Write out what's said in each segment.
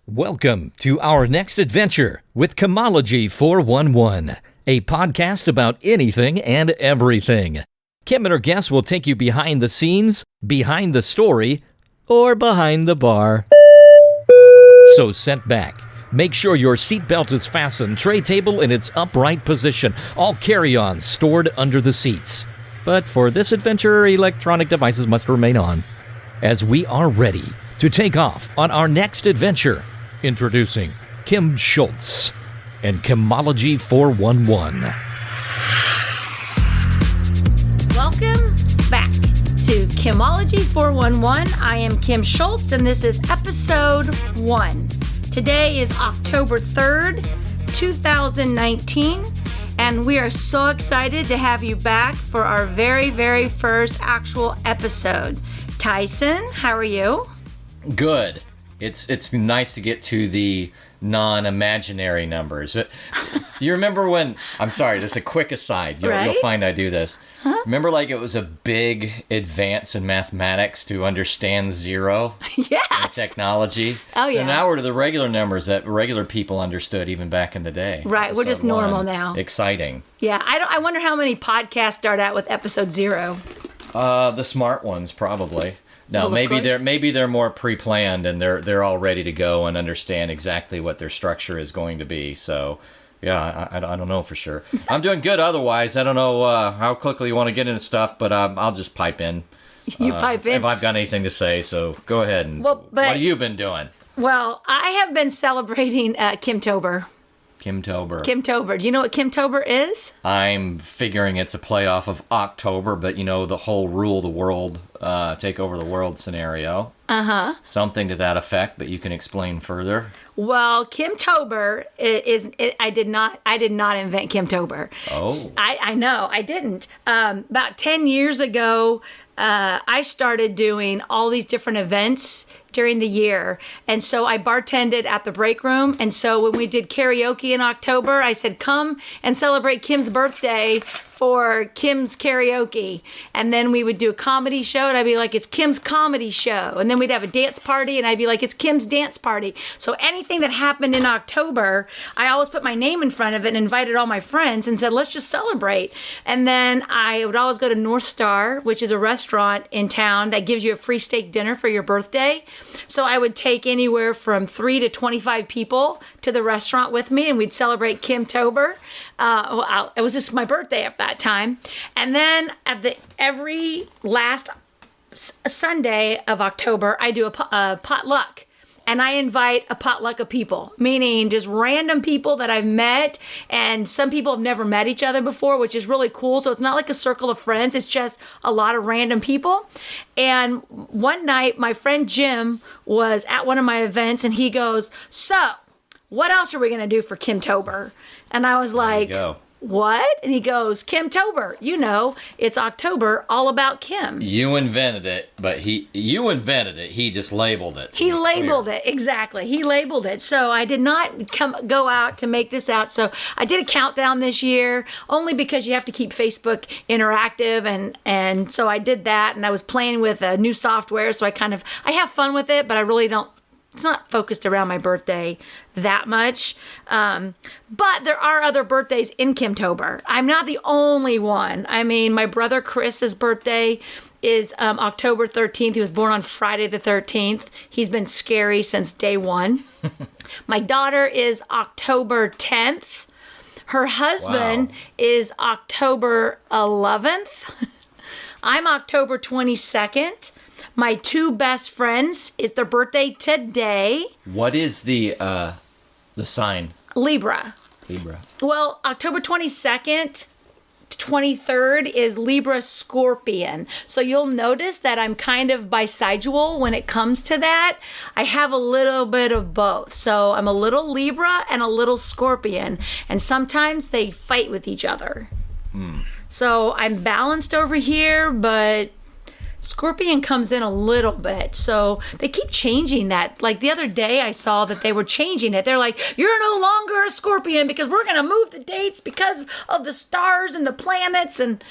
Welcome to our next adventure with Chemology 411, a podcast about anything and everything. Kim and her guests will take you behind the scenes, behind the story, or behind the bar. So sit back. Make sure your seatbelt is fastened, tray table in its upright position, all carry-ons stored under the seats. But for this adventure, electronic devices must remain on. As we are ready to take off on our next adventure, introducing Kim Schultz and Chemology 411. Welcome back to Chemology 411. I am Kim Schultz, and this is episode 1. Today is October 3rd, 2019, and we are so excited to have you back for our very, very first actual episode. Tyson, how are you? Good. It's nice to get to the non-imaginary numbers. You remember when... I'm sorry, this is a quick aside. You'll find I do this. Huh? Remember, like, it was a big advance in mathematics to understand zero? Yes. And technology. Oh, yeah. So now we're to the regular numbers that regular people understood even back in the day. Right, we're just normal now. Exciting. Yeah, I wonder how many podcasts start out with episode 0. The smart ones, probably. No, well, maybe they're more pre-planned and they're all ready to go and understand exactly what their structure is going to be. So, yeah, I don't know for sure. I'm doing good otherwise. I don't know how quickly you want to get into stuff, but I'll just pipe in. You pipe in? If I've got anything to say, so go ahead. And what have you been doing? Well, I have been celebrating Kimtober. Kimtober. Do you know what Kimtober is? I'm figuring it's a playoff of October, but you know, the whole rule the world, take over the world scenario. Uh-huh. Something to that effect, but you can explain further. Well, Kimtober I did not invent Kimtober. Oh. I know, I didn't. About 10 years ago, I started doing all these different events during the year. And so I bartended at the break room. And so when we did karaoke in October, I said, come and celebrate Kim's birthday for Kim's karaoke. And then we would do a comedy show, and I'd be like, it's Kim's comedy show. And then we'd have a dance party, and I'd be like, it's Kim's dance party. So anything that happened in October, I always put my name in front of it and invited all my friends and said, let's just celebrate. And then I would always go to North Star, which is a restaurant in town that gives you a free steak dinner for your birthday. So I would take anywhere from 3 to 25 people to the restaurant with me, and we'd celebrate Kimtober. It was just my birthday at that time. And then at every last Sunday of October, I do a potluck. And I invite a potluck of people, meaning just random people that I've met. And some people have never met each other before, which is really cool. So it's not like a circle of friends. It's just a lot of random people. And one night, my friend Jim was at one of my events, and he goes, so what else are we going to do for Kimtober? And I was like, what? And he goes, Kimtober. You know, it's October, all about Kim. You invented it, but you invented it. He just labeled it. He labeled it, exactly. He labeled it. So I did not go out to make this out. So I did a countdown this year, only because you have to keep Facebook interactive, and so I did that. And I was playing with new software, so I have fun with it, but I really don't. It's not focused around my birthday that much. But there are other birthdays in Kimtober. I'm not the only one. I mean, my brother Chris's birthday is October 13th. He was born on Friday the 13th. He's been scary since day one. My daughter is October 10th. Her husband is October 11th. I'm October 22nd. My 2 best friends, it's their birthday today. What is the sign? Libra. Well, October 22nd, 23rd is Libra Scorpion. So you'll notice that I'm kind of bisexual when it comes to that. I have a little bit of both. So I'm a little Libra and a little Scorpion. And sometimes they fight with each other. So I'm balanced over here, but Scorpion comes in a little bit. So they keep changing that. Like the other day I saw that they were changing it. They're like, you're no longer a Scorpion because we're going to move the dates because of the stars and the planets. And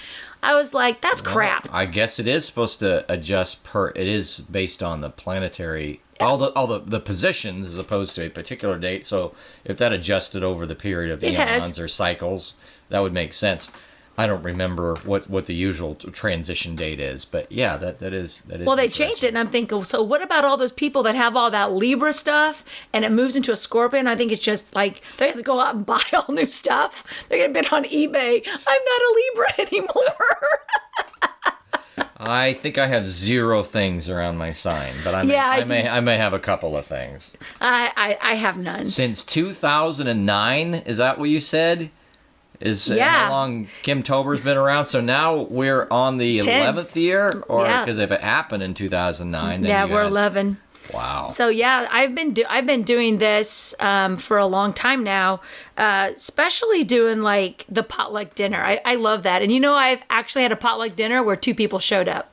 I was like, that's crap. I guess it is supposed to adjust it is based on the planetary all the positions as opposed to a particular date. So if that adjusted over the period of eons or cycles, that would make sense. I don't remember what the usual transition date is, but yeah, that is. Well, they changed it, and I'm thinking, so what about all those people that have all that Libra stuff, and it moves into a Scorpion? I think it's just like they have to go out and buy all new stuff. They're gonna bid on eBay. I'm not a Libra anymore. I think I have 0 things around my sign, but I may have a couple of things. I have none. Since 2009, is that what you said? How long Kim Tober's been around? So now we're on the 11th year, or because if it happened in 2009, then we're 11. Wow. So I've been doing this for a long time now, especially doing like the potluck dinner. I love that, and I've actually had a potluck dinner where 2 people showed up.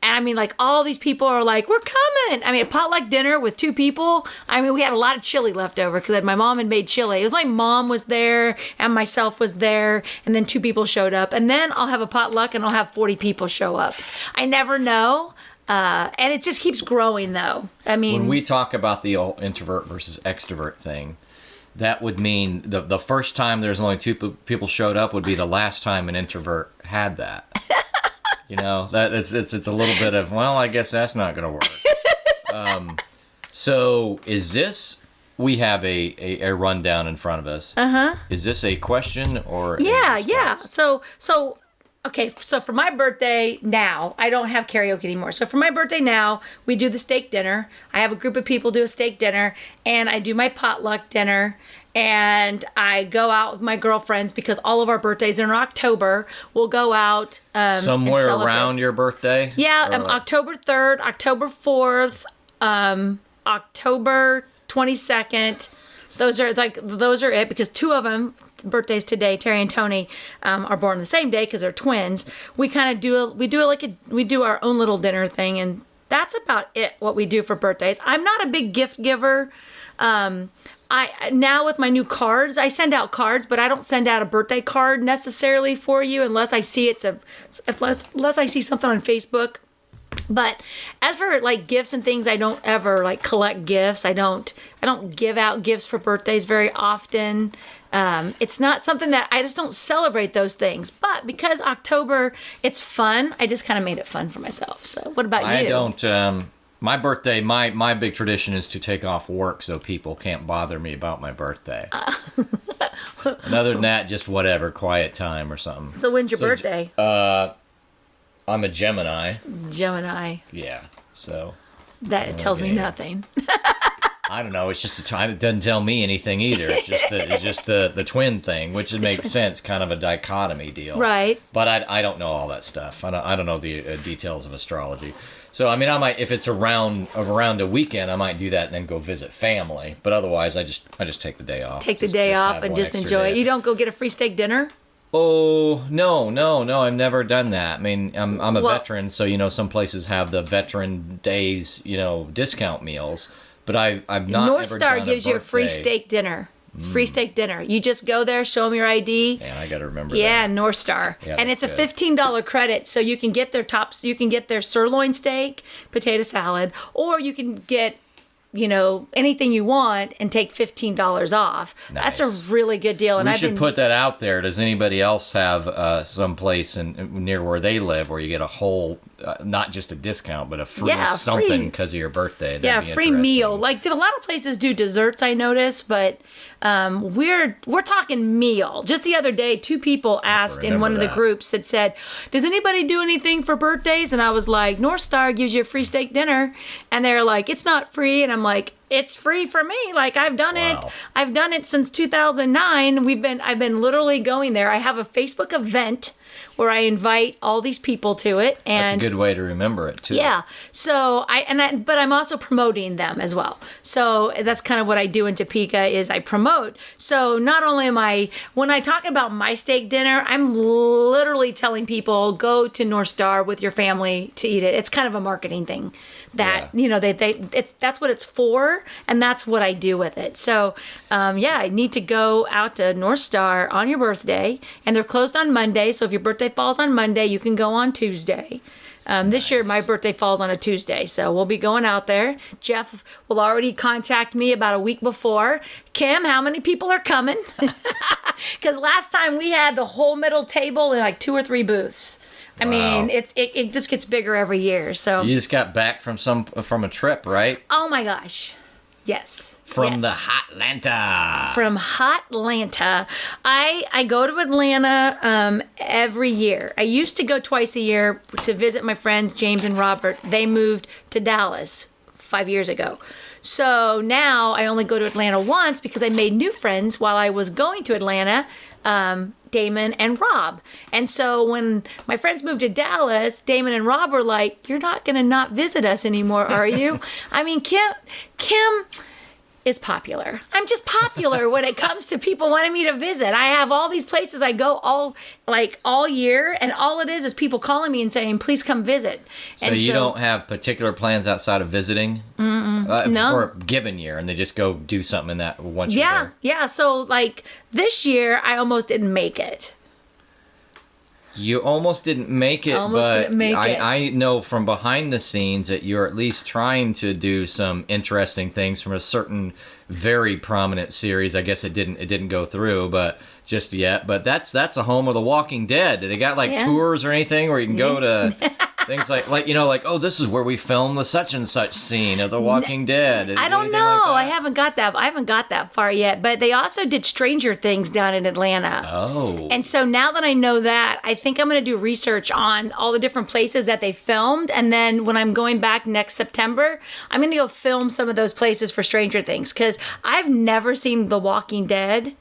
And I mean, like, all these people are like, we're coming. I mean, a potluck dinner with 2 people. I mean, we had a lot of chili left over because my mom had made chili. It was like mom was there and myself was there. And then 2 people showed up. And then I'll have a potluck and I'll have 40 people show up. I never know. And it just keeps growing, though. I mean, when we talk about the old introvert versus extrovert thing, that would mean the first time there's only 2 people showed up would be the last time an introvert had that. That it's a little bit of, well, I guess that's not going to work. So is this? We have a rundown in front of us. Is this a question or? Yeah. So okay. So for my birthday now, I don't have karaoke anymore. So for my birthday now, we do the steak dinner. I have a group of people do a steak dinner, and I do my potluck dinner. And I go out with my girlfriends because all of our birthdays are in October. We'll go out somewhere around your birthday. Yeah, October 3rd, October 4th, October 22nd. Those are it, because 2 of them birthdays today, Terry and Tony, are born the same day because they're twins. We kind of do our own little dinner thing, and that's about it. What we do for birthdays. I'm not a big gift giver. Now with my new cards, I send out cards, but I don't send out a birthday card necessarily for you unless I see unless I see something on Facebook. But as for like gifts and things, I don't ever like collect gifts. I don't give out gifts for birthdays very often. It's not something that I just don't celebrate those things. But because October, it's fun, I just kind of made it fun for myself. So what about you? I don't. My birthday, my big tradition is to take off work so people can't bother me about my birthday. And other than that, just whatever, quiet time or something. So when's your birthday? I'm a Gemini. Gemini. Yeah, so. That tells me nothing. I don't know. It's just it doesn't tell me anything either. It's just the twin thing, which makes sense, kind of a dichotomy deal. Right. But I don't know all that stuff. I don't know the details of astrology. So I mean, I might, if it's around a weekend, I might do that and then go visit family. But otherwise, I just take the day off. Take the day off and just enjoy it. You don't go get a free steak dinner? Oh, no. I've never done that. I mean, I'm a veteran, so some places have the veteran days, discount meals. But I've not North ever Star done gives you a free steak dinner. It's free steak dinner. You just go there, show them your ID. Man, I got to remember that. Yeah, North Star. Yeah, and it's a good. $15 credit, so you can get their tops. You can get their sirloin steak, potato salad, or you can get, anything you want and take $15 off. Nice. That's a really good deal. And we should put that out there. Does anybody else have some place near where they live where you get a whole, not just a discount, but a free something because of your birthday? That'd be free meal. Like a lot of places do desserts, I notice, but we're talking meal. Just the other day, 2 people asked in one of the groups that said, "Does anybody do anything for birthdays?" And I was like, "North Star gives you a free steak dinner," and they're like, "It's not free," and I'm like, "It's free for me. Like I've done it. I've done it since 2009. I've been literally going there. I have a Facebook event where I invite all these people to it, and that's a good way to remember it too. Yeah. So but I'm also promoting them as well. So that's kind of what I do in Topeka is I promote. So not only when I talk about my steak dinner, I'm literally telling people go to North Star with your family to eat it. It's kind of a marketing thing that that's what it's for, and that's what I do with it. So I need to go out to North Star on your birthday, and they're closed on Monday. So if your birthday falls on Monday, you can go on Tuesday. This year, my birthday falls on a Tuesday, so we'll be going out there. Jeff will already contact me about a week before. Kim, how many people are coming? Because last time we had the whole middle table and like 2 or 3 booths. I mean, it just gets bigger every year. So you just got back from a trip, right? Oh my gosh, yes. From the Hotlanta. From Hotlanta. I go to Atlanta every year. I used to go twice a year to visit my friends James and Robert. They moved to Dallas 5 years ago. So now I only go to Atlanta once because I made new friends while I was going to Atlanta, Damon and Rob. And so when my friends moved to Dallas, Damon and Rob were like, "You're not going to not visit us anymore, are you?" I mean, Kim is popular. I'm just popular when it comes to people wanting me to visit. I have all these places I go all year, and all it is people calling me and saying, "Please come visit." So you don't have particular plans outside of visiting no. for a given year, and they just go do something in that once you're there? Yeah. So like this year, I almost didn't make it. You almost didn't make it, I know from behind the scenes that you're at least trying to do some interesting things from a certain very prominent series. I guess it didn't go through, but just yet. But that's a home of The Walking Dead. They got tours or anything where you can go to things like this is where we filmed the such and such scene of The Walking Dead. I don't know. I haven't got that far yet. But they also did Stranger Things down in Atlanta. Oh. And so now that I know that, I think I'm going to do research on all the different places that they filmed. And then when I'm going back next September, I'm going to go film some of those places for Stranger Things. Because I've never seen The Walking Dead.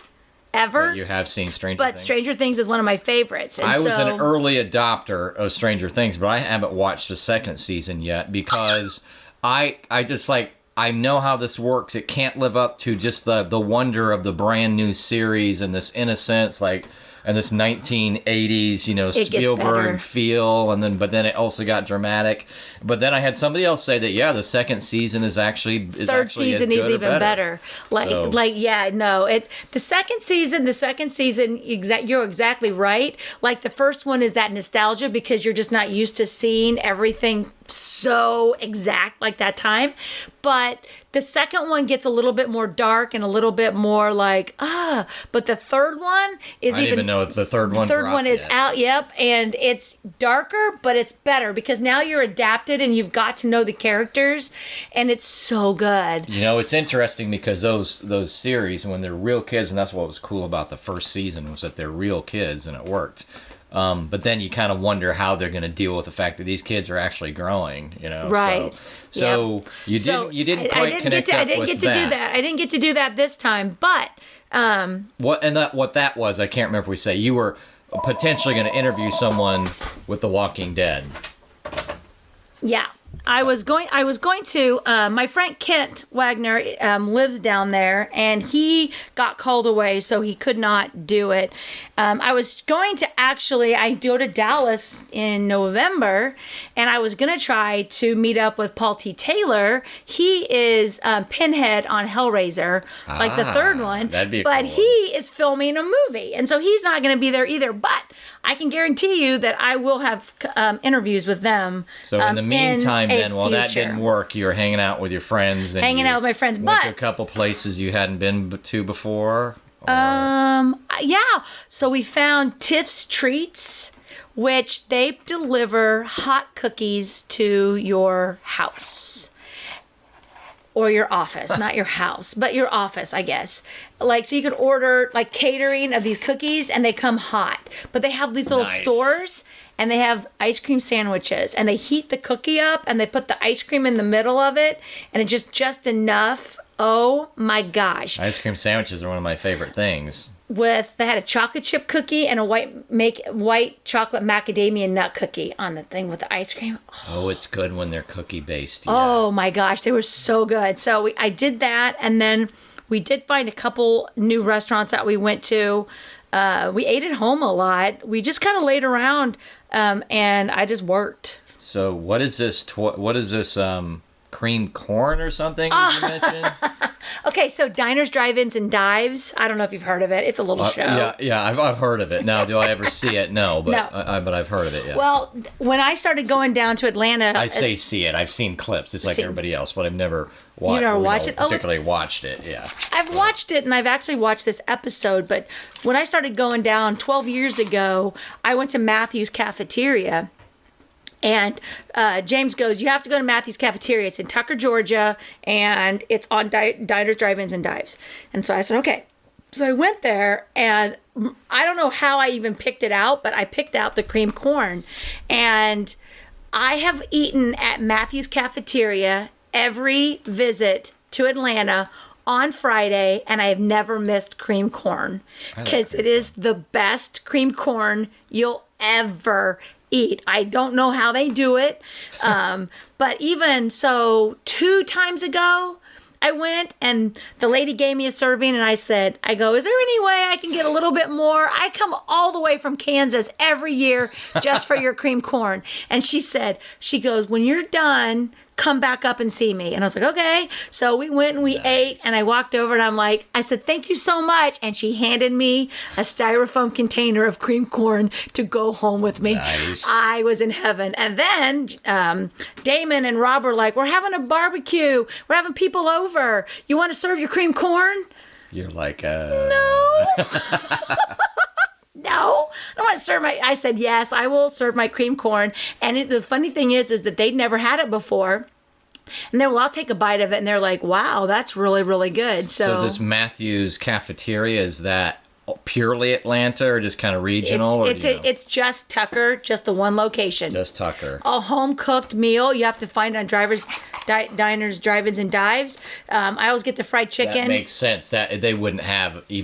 Ever. But you have seen Stranger Things. But Stranger Things is one of my favorites. And I was an early adopter of Stranger Things, but I haven't watched the second season yet because I just I know how this works. It can't live up to just the wonder of the brand new series and this innocence, and this 1980s, Spielberg feel, but then it also got dramatic. But then I had somebody else say that the second season is actually third season is even better. The second season, you're exactly right. Like the first one is that nostalgia because you're just not used to seeing everything so exact like that time. But the second one gets a little bit more dark and a little bit more but the third one is I didn't even know if the third one is out, and it's darker, but it's better because now you're adapted and you've got to know the characters, and it's so good. It's interesting because those series, when they're real kids, and that's what was cool about the first season, was that they're real kids, and it worked. But then you kind of wonder how they're going to deal with the fact that these kids are actually growing, Right. So you didn't quite connect up with that. I didn't get to do that. I didn't get to do that this time, but what that was, I can't remember if we say you were potentially going to interview someone with The Walking Dead. Yeah. I was going to, my friend Kent Wagner lives down there, and he got called away, so he could not do it. I was going to I go to Dallas in November, and I was going to try to meet up with Paul T. Taylor. He is Pinhead on Hellraiser, like the third one. That'd be but cool. He is filming a movie, and so he's not going to be there either. But I can guarantee you that I will have interviews with them. So in the meantime, then, while that didn't work, you were hanging out with your friends. And hanging out with my friends. Went to a couple places you hadn't been to before? Yeah. So we found Tiff's Treats, which they deliver hot cookies to your house. Or your office, not your house, but your office, I guess. So you could order catering of these cookies and they come hot. But they have these little stores and they have ice cream sandwiches and they heat the cookie up and they put the ice cream in the middle of it and it's just enough. Oh my gosh. Ice cream sandwiches are one of my favorite things. They had a chocolate chip cookie and a white chocolate macadamia nut cookie on the thing with the ice cream. Oh, it's good when they're cookie based. Yeah. Oh my gosh, they were so good. So I did that, and then we did find a couple new restaurants that we went to. We ate at home a lot. We just kind of laid around, and I just worked. So what is this? What is this? Cream corn or something? You mentioned. Okay, so Diners, Drive-Ins, and Dives. I don't know if you've heard of it. It's a little show. Yeah, I've heard of it. Now, do I ever see it? No, but No. but I've heard of it. Yeah. Well, when I started going down to Atlanta, I say see it. I've seen clips. It's like everybody else, but I've never watched. You never watched it? Particularly watched it. Yeah. I've watched it, and I've actually watched this episode. But when I started going down 12 years ago, I went to Matthew's Cafeteria. And James goes, you have to go to Matthew's Cafeteria. It's in Tucker, Georgia, and it's on Diners, Drive-Ins, and Dives. And so I said, okay. So I went there, and I don't know how I even picked it out, but I picked out the cream corn. And I have eaten at Matthew's Cafeteria every visit to Atlanta on Friday, and I have never missed cream corn because it is the best cream corn you'll ever eat. I don't know how they do it. But even so, 2 times ago, I went and the lady gave me a serving and I go, is there any way I can get a little bit more? I come all the way from Kansas every year just for your cream corn. And she goes, when you're done, come back up and see me. And I was like, okay. So we went and we ate, and I walked over and I said, thank you so much. And she handed me a styrofoam container of cream corn to go home with me. Nice. I was in heaven. And then Damon and Rob were like, we're having a barbecue. We're having people over. You want to serve your cream corn? You're like, No. No, I don't want to serve I said, yes, I will serve my cream corn. And the funny thing is that they'd never had it before. And then, I'll take a bite of it. And they're like, wow, that's really, really good. So this Matthew's Cafeteria, is that purely Atlanta or just kind of regional? It's just Tucker, just the one location. Just Tucker. A home-cooked meal you have to find on Diners, Drive-Ins, and Dives. I always get the fried chicken. That makes sense. That they wouldn't have they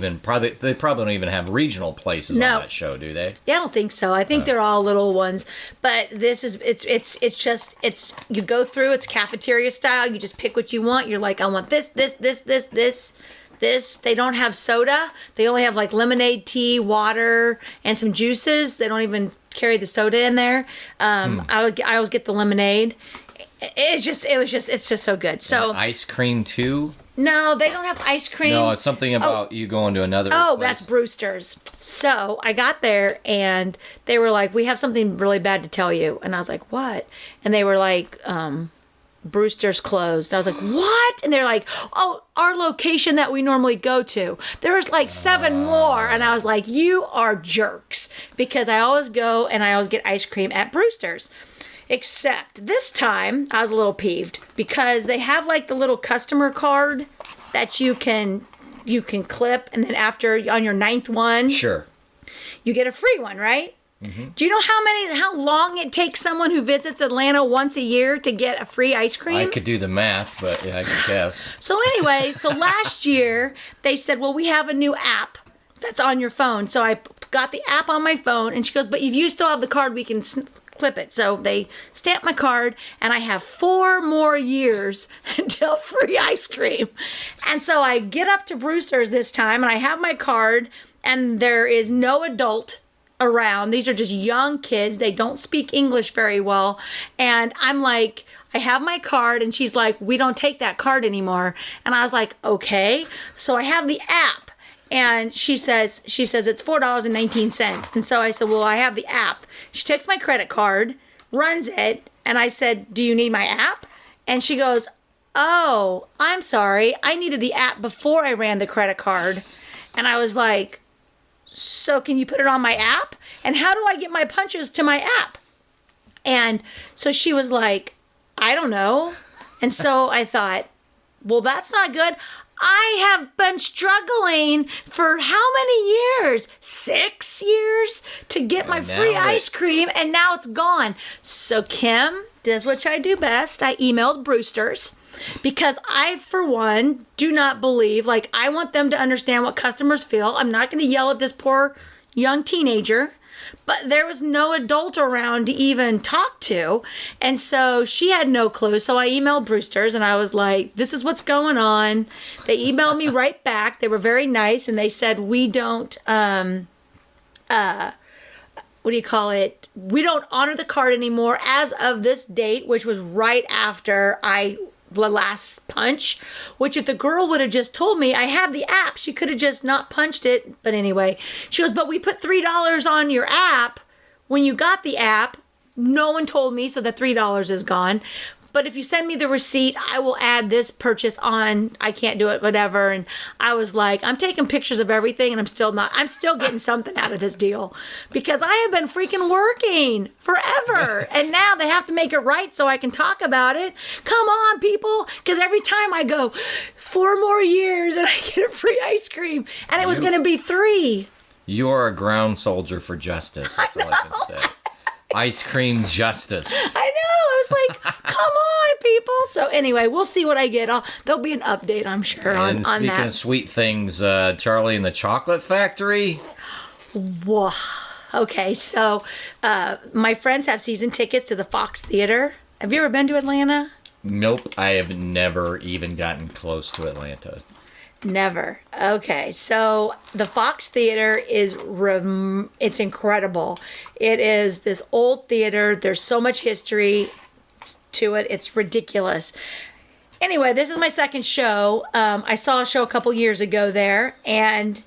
probably don't even have regional places on that show, do they? Yeah, I don't think so. I think they're all little ones. But this is it's you go through, it's cafeteria style. You just pick what you want. You're like, I want this. They don't have soda. They only have like lemonade, tea, water, and some juices. They don't even carry the soda in there. I always get the lemonade. It's just so good. So and ice cream too? No, they don't have ice cream. No, it's something about you going to another place. That's Brewster's. So I got there and they were like, we have something really bad to tell you. And I was like, what? And they were like, Brewster's closed. And I was like, what? And they're like, oh, our location that we normally go to. There's like 7 more. And I was like, you are jerks. Because I always go and I always get ice cream at Brewster's. Except this time, I was a little peeved because they have like the little customer card that you can clip, and then after on your 9th one, sure, you get a free one, right? Mm-hmm. Do you know how long it takes someone who visits Atlanta once a year to get a free ice cream? I could do the math, but yeah, I could guess. So anyway, last year they said, well, we have a new app that's on your phone. So I got the app on my phone, and she goes, but if you still have the card, we can clip it. So they stamped my card, and I have 4 more years until free ice cream. And so I get up to Brewster's this time, and I have my card, and there is no adult around. These are just young kids. They don't speak English very well. And I'm like, I have my card, and she's like, we don't take that card anymore. And I was like, okay. So I have the app. And she says it's $4.19. And so I said, well, I have the app. She takes my credit card, runs it, and I said, do you need my app? And she goes, oh, I'm sorry. I needed the app before I ran the credit card. And I was like, so can you put it on my app? And how do I get my punches to my app? And so she was like, I don't know. And so I thought, well, that's not good. I have been struggling for how many years? 6 years to get my free ice cream, and now it's gone. So Kim does what I do best. I emailed Brewster's because I, for one, do not believe, I want them to understand what customers feel. I'm not going to yell at this poor young teenager. But there was no adult around to even talk to. And so she had no clue. So I emailed Brewster's and I was like, this is what's going on. They emailed me right back. They were very nice. And they said, we don't, we don't honor the card anymore as of this date, which was right after I the last punch, which if the girl would have just told me I have the app, she could have just not punched it. But anyway, she goes, but we put $3 on your app when you got the app. No one told me, so the $3 is gone. But if you send me the receipt, I will add this purchase on. I can't do it, whatever. And I was like, I'm taking pictures of everything, and I'm still getting something out of this deal because I have been freaking working forever. Yes. And now they have to make it right so I can talk about it. Come on, people. Because every time I go 4 more years and I get a free ice cream, and it was going to be 3. You are a ground soldier for justice. That's all I can say. Ice cream justice. I know. I was like, come on, people. So anyway, we'll see what I get. There'll be an update, I'm sure, on And that. speaking of sweet things, Charlie and the Chocolate Factory. Whoa. Okay, so my friends have season tickets to the Fox Theater. Have you ever been to Atlanta? Nope, I have never even gotten close to Atlanta. Never. Okay, so the Fox Theater is it's incredible. It is this old theater. There's so much history to it. It's ridiculous. Anyway, this is my second show. I saw a show a couple years ago there, and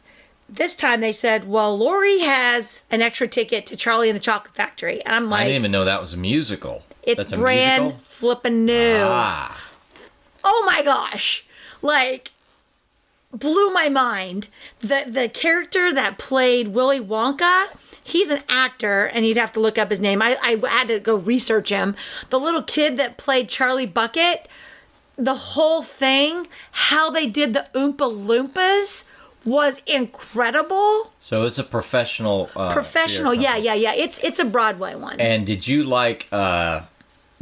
this time they said, well, Lori has an extra ticket to Charlie and the Chocolate Factory. And I'm like, I didn't even know that was a musical. it's That's a brand musical? flippin' new. Ah, Oh my gosh. Like, blew my mind. The character that played Willy Wonka, he's an actor, and you'd have to look up his name. I had to go research him. The little kid that played Charlie Bucket, the whole thing, how they did the Oompa Loompas was incredible. so it's a professional. Professional, theater yeah. company. It's a Broadway one. And did you like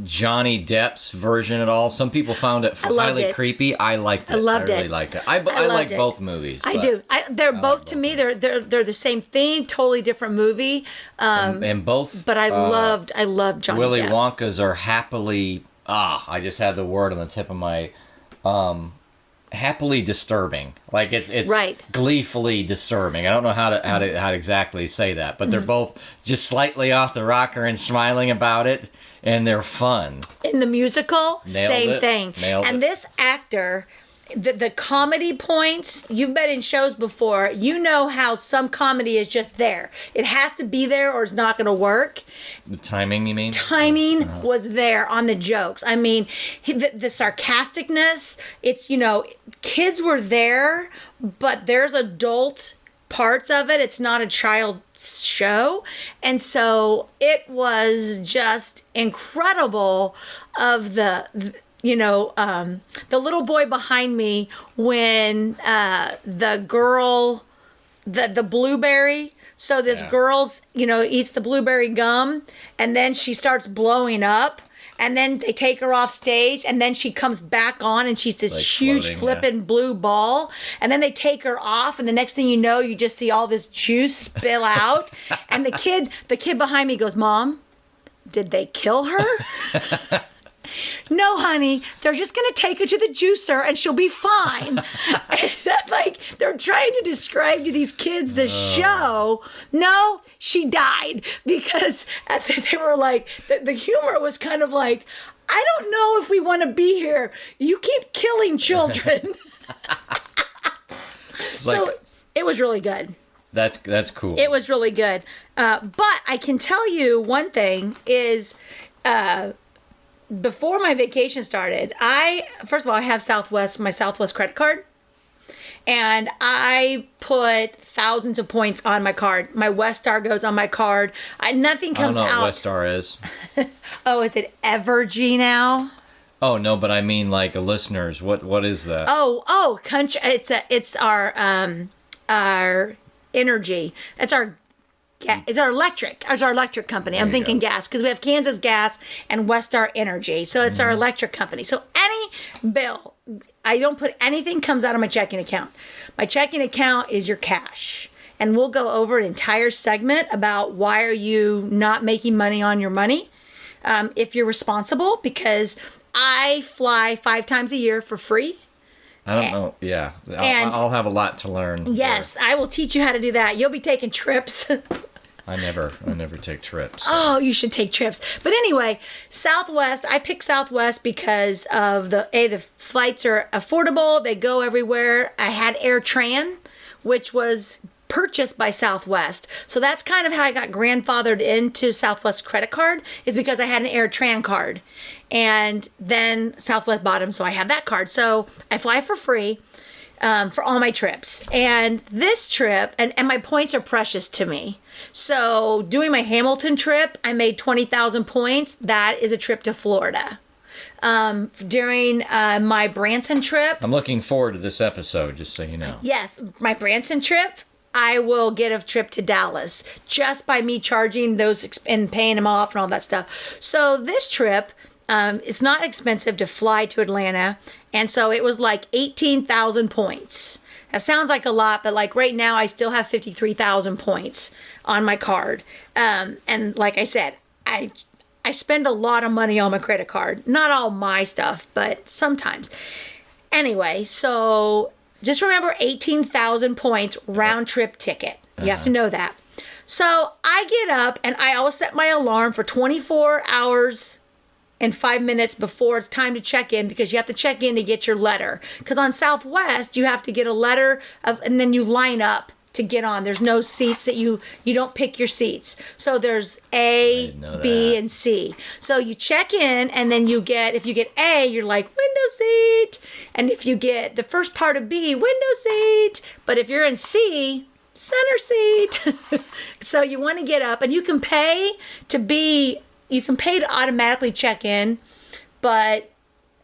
Johnny Depp's version at all? Some people found it loved highly it. creepy. I liked it. I loved I really it. liked it. I loved like it. both movies. I but- do. They're both to me. They're the same theme, totally different movie. and both. But I loved Johnny Willy Depp. Wonka's are happily. I just had the word on the tip of my. Happily disturbing. Like it's Right. gleefully disturbing. I don't know how to exactly say that, but they're both just slightly off the rocker and smiling about it, and they're fun. In the musical, Nailed same it. thing. Nailed and it. this actor, the comedy points, you've been in shows before, you know how some comedy is just there. It has to be there or it's not going to work. The timing, you mean? Timing was there on the jokes. I mean, the sarcasticness, it's, kids were there, but there's adult parts of it. It's not a child show. And so it was just incredible of the little boy behind me when the girl, the blueberry. So this girl's, eats the blueberry gum, and then she starts blowing up, and then they take her off stage, and then she comes back on, and she's this Like huge floating, flippin' blue ball, and then they take her off, and the next thing you know, you just see all this juice spill out, and the kid behind me goes, "Mom, did they kill her?" "No, honey, they're just going to take her to the juicer and she'll be fine." And that's like, they're trying to describe to these kids the show. No, she died, because they were like, the humor was kind of like, I don't know if we want to be here. You keep killing children. So it was really good. That's cool. It was really good. But I can tell you one thing is, before my vacation started, first of all, I have my Southwest credit card, and I put thousands of points on my card. My Westar goes on my card. Nothing comes I don't know out. what Westar is. Oh, is it Evergy now? Oh no, but I mean like listeners. What is that? Oh, country. It's our energy. It's our electric. It's our electric company. I'm thinking gas, because we have Kansas Gas and Westar Energy. So it's our electric company. So any bill, I don't put anything comes out of my checking account. My checking account is your cash. And we'll go over an entire segment about why are you not making money on your money if you're responsible, because I fly 5 times a year for free. I don't know. Yeah, I'll have a lot to learn. Yes, I will teach you how to do that. You'll be taking trips. I never take trips. Oh, you should take trips. But anyway, Southwest, I picked Southwest because of the flights are affordable. They go everywhere. I had AirTran, which was purchased by Southwest. So that's kind of how I got grandfathered into Southwest credit card, is because I had an AirTran card. And then Southwest bought them, so I have that card. So I fly for free for all my trips. And this trip, and my points are precious to me. So doing my Hamilton trip, I made 20,000 points. That is a trip to Florida. During my Branson trip. I'm looking forward to this episode, just so you know. Yes, my Branson trip, I will get a trip to Dallas just by me charging those and paying them off and all that stuff. So this trip, it's not expensive to fly to Atlanta. And so it was like 18,000 points. That sounds like a lot, but like right now I still have 53,000 points on my card. And like I said, I spend a lot of money on my credit card. Not all my stuff, but sometimes. Anyway, so just remember 18,000 points round trip ticket. You have to know that. So I get up and I always set my alarm for 24 hours and 5 minutes before it's time to check in, because you have to check in to get your letter. Because on Southwest, you have to get a letter and then you line up to get on. There's no seats that you don't pick your seats. So there's A, B, and C. So you check in, and then if you get A, you're like, window seat. And if you get the first part of B, window seat. But if you're in C, center seat. So you want to get up, and you can pay to automatically check in, but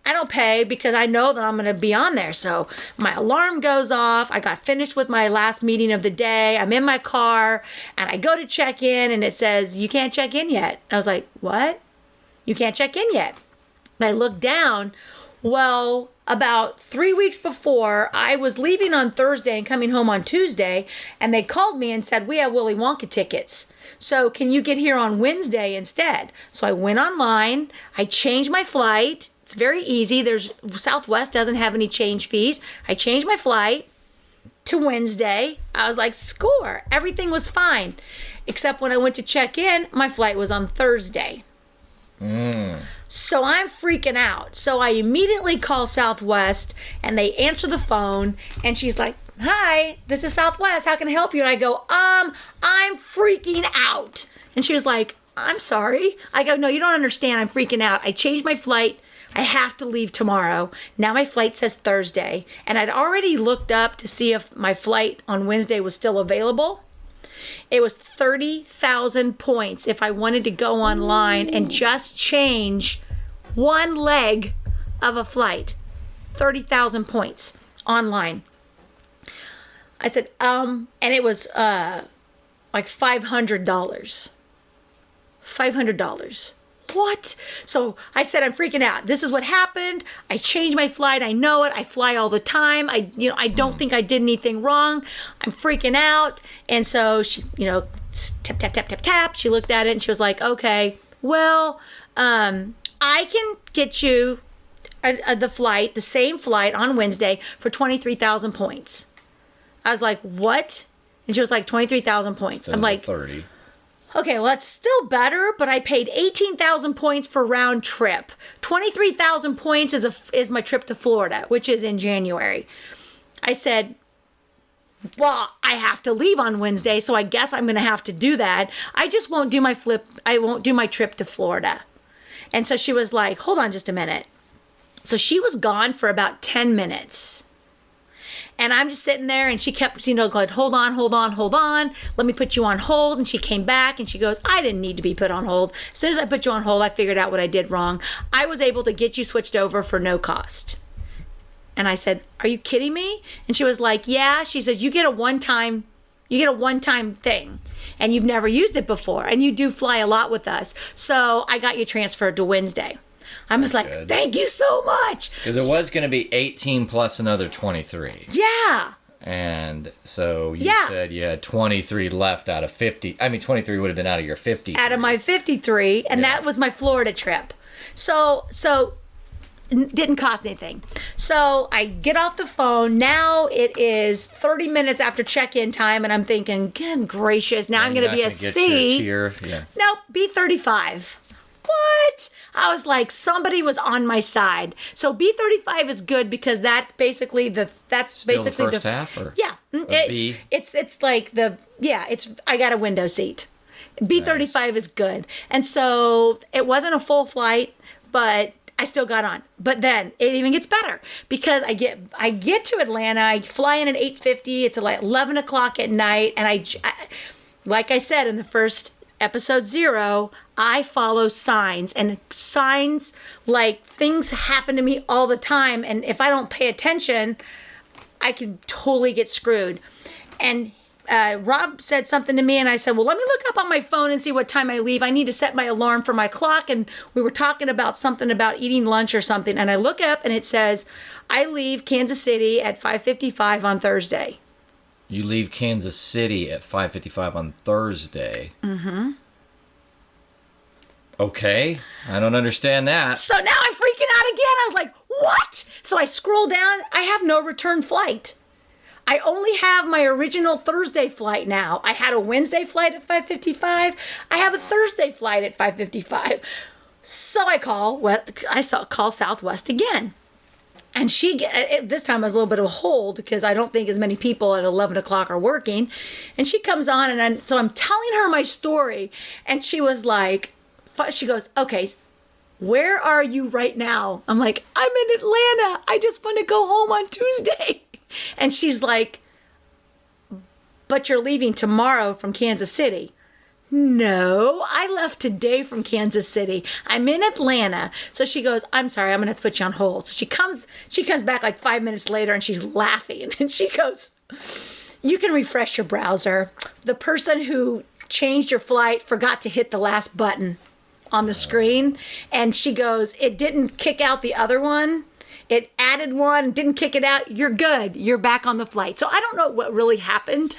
I don't pay because I know that I'm going to be on there. So my alarm goes off. I got finished with my last meeting of the day. I'm in my car and I go to check in and it says, you can't check in yet. I was like, what? You can't check in yet. And I looked down. Well, about 3 weeks before, I was leaving on Thursday and coming home on Tuesday, and they called me and said, we have Willy Wonka tickets. So can you get here on Wednesday instead? So I went online. I changed my flight. It's very easy. Southwest doesn't have any change fees. I changed my flight to Wednesday. I was like, score. Everything was fine. Except when I went to check in, my flight was on Thursday. So I'm freaking out. So I immediately call Southwest and they answer the phone and she's like, hi, this is Southwest. How can I help you? And I go, I'm freaking out. And she was like, I'm sorry. I go, no, you don't understand. I'm freaking out. I changed my flight. I have to leave tomorrow. Now my flight says Thursday. And I'd already looked up to see if my flight on Wednesday was still available. It was 30,000 points if I wanted to go online and just change one leg of a flight. 30,000 points online. I said, and it was like $500. $500. What? So I said, I'm freaking out. This is what happened. I changed my flight. I know it. I fly all the time. I don't think I did anything wrong. I'm freaking out. And so she, tap, tap, tap, tap, tap. She looked at it and she was like, okay, well, I can get you the same flight on Wednesday for 23,000 points. I was like, what? And she was like, 23,000 points. I'm like, 30. Okay, well, that's still better, but I paid 18,000 points for round trip. 23,000 points is my trip to Florida, which is in January. I said, well, I have to leave on Wednesday, so I guess I'm going to have to do that. I just won't do I won't do my trip to Florida. And so she was like, hold on just a minute. So she was gone for about 10 minutes. And I'm just sitting there and she kept, going, hold on. Let me put you on hold. And she came back and she goes, I didn't need to be put on hold. As soon as I put you on hold, I figured out what I did wrong. I was able to get you switched over for no cost. And I said, are you kidding me? And she was like, yeah. She says, you get a one-time thing and you've never used it before. And you do fly a lot with us. So I got you transferred to Wednesday. I was like, good. Thank you so much. Because it was going to be 18 plus another 23. Yeah. And so you said you had 23 left out of 50. I mean, 23 would have been out of your 50. Out of my 53. And that was my Florida trip. So didn't cost anything. So I get off the phone. Now it is 30 minutes after check-in time, and I'm thinking, good gracious, now I'm going to be a C. Nope, B35. What? I was like, somebody was on my side. So B35 is good because that's basically the first half, or yeah. It's like I got a window seat. B35 nice. Is good. And so it wasn't a full flight, but I still got on. But then it even gets better because I get to Atlanta. I fly in at 8:50. It's like 11 o'clock at night. And I like I said in the first episode 0, I follow signs. And signs, like, things happen to me all the time. And if I don't pay attention, I could totally get screwed. And Rob said something to me, and I said, well, let me look up on my phone and see what time I leave. I need to set my alarm for my clock. And we were talking about something about eating lunch or something. And I look up, and it says, I leave Kansas City at 5:55 on Thursday. You leave Kansas City at 5:55 on Thursday? Mm-hmm. Okay. I don't understand that. So now I'm freaking out again. I was like, what? So I scroll down. I have no return flight. I only have my original Thursday flight now. I had a Wednesday flight at 5:55. I have a Thursday flight at 5:55. So I call Southwest again. And this time I was a little bit of a hold because I don't think as many people at 11 o'clock are working. And she comes on, so I'm telling her my story. And she was like, she goes, okay, where are you right now? I'm like, I'm in Atlanta. I just want to go home on Tuesday. And she's like, but you're leaving tomorrow from Kansas City. No, I left today from Kansas City. I'm in Atlanta. So she goes, I'm sorry, I'm going to have to put you on hold. So she comes back like 5 minutes later, and she's laughing. And she goes, you can refresh your browser. The person who changed your flight forgot to hit the last button on the screen. And she goes, it didn't kick out the other one. It added one, didn't kick it out. You're good. You're back on the flight. So I don't know what really happened.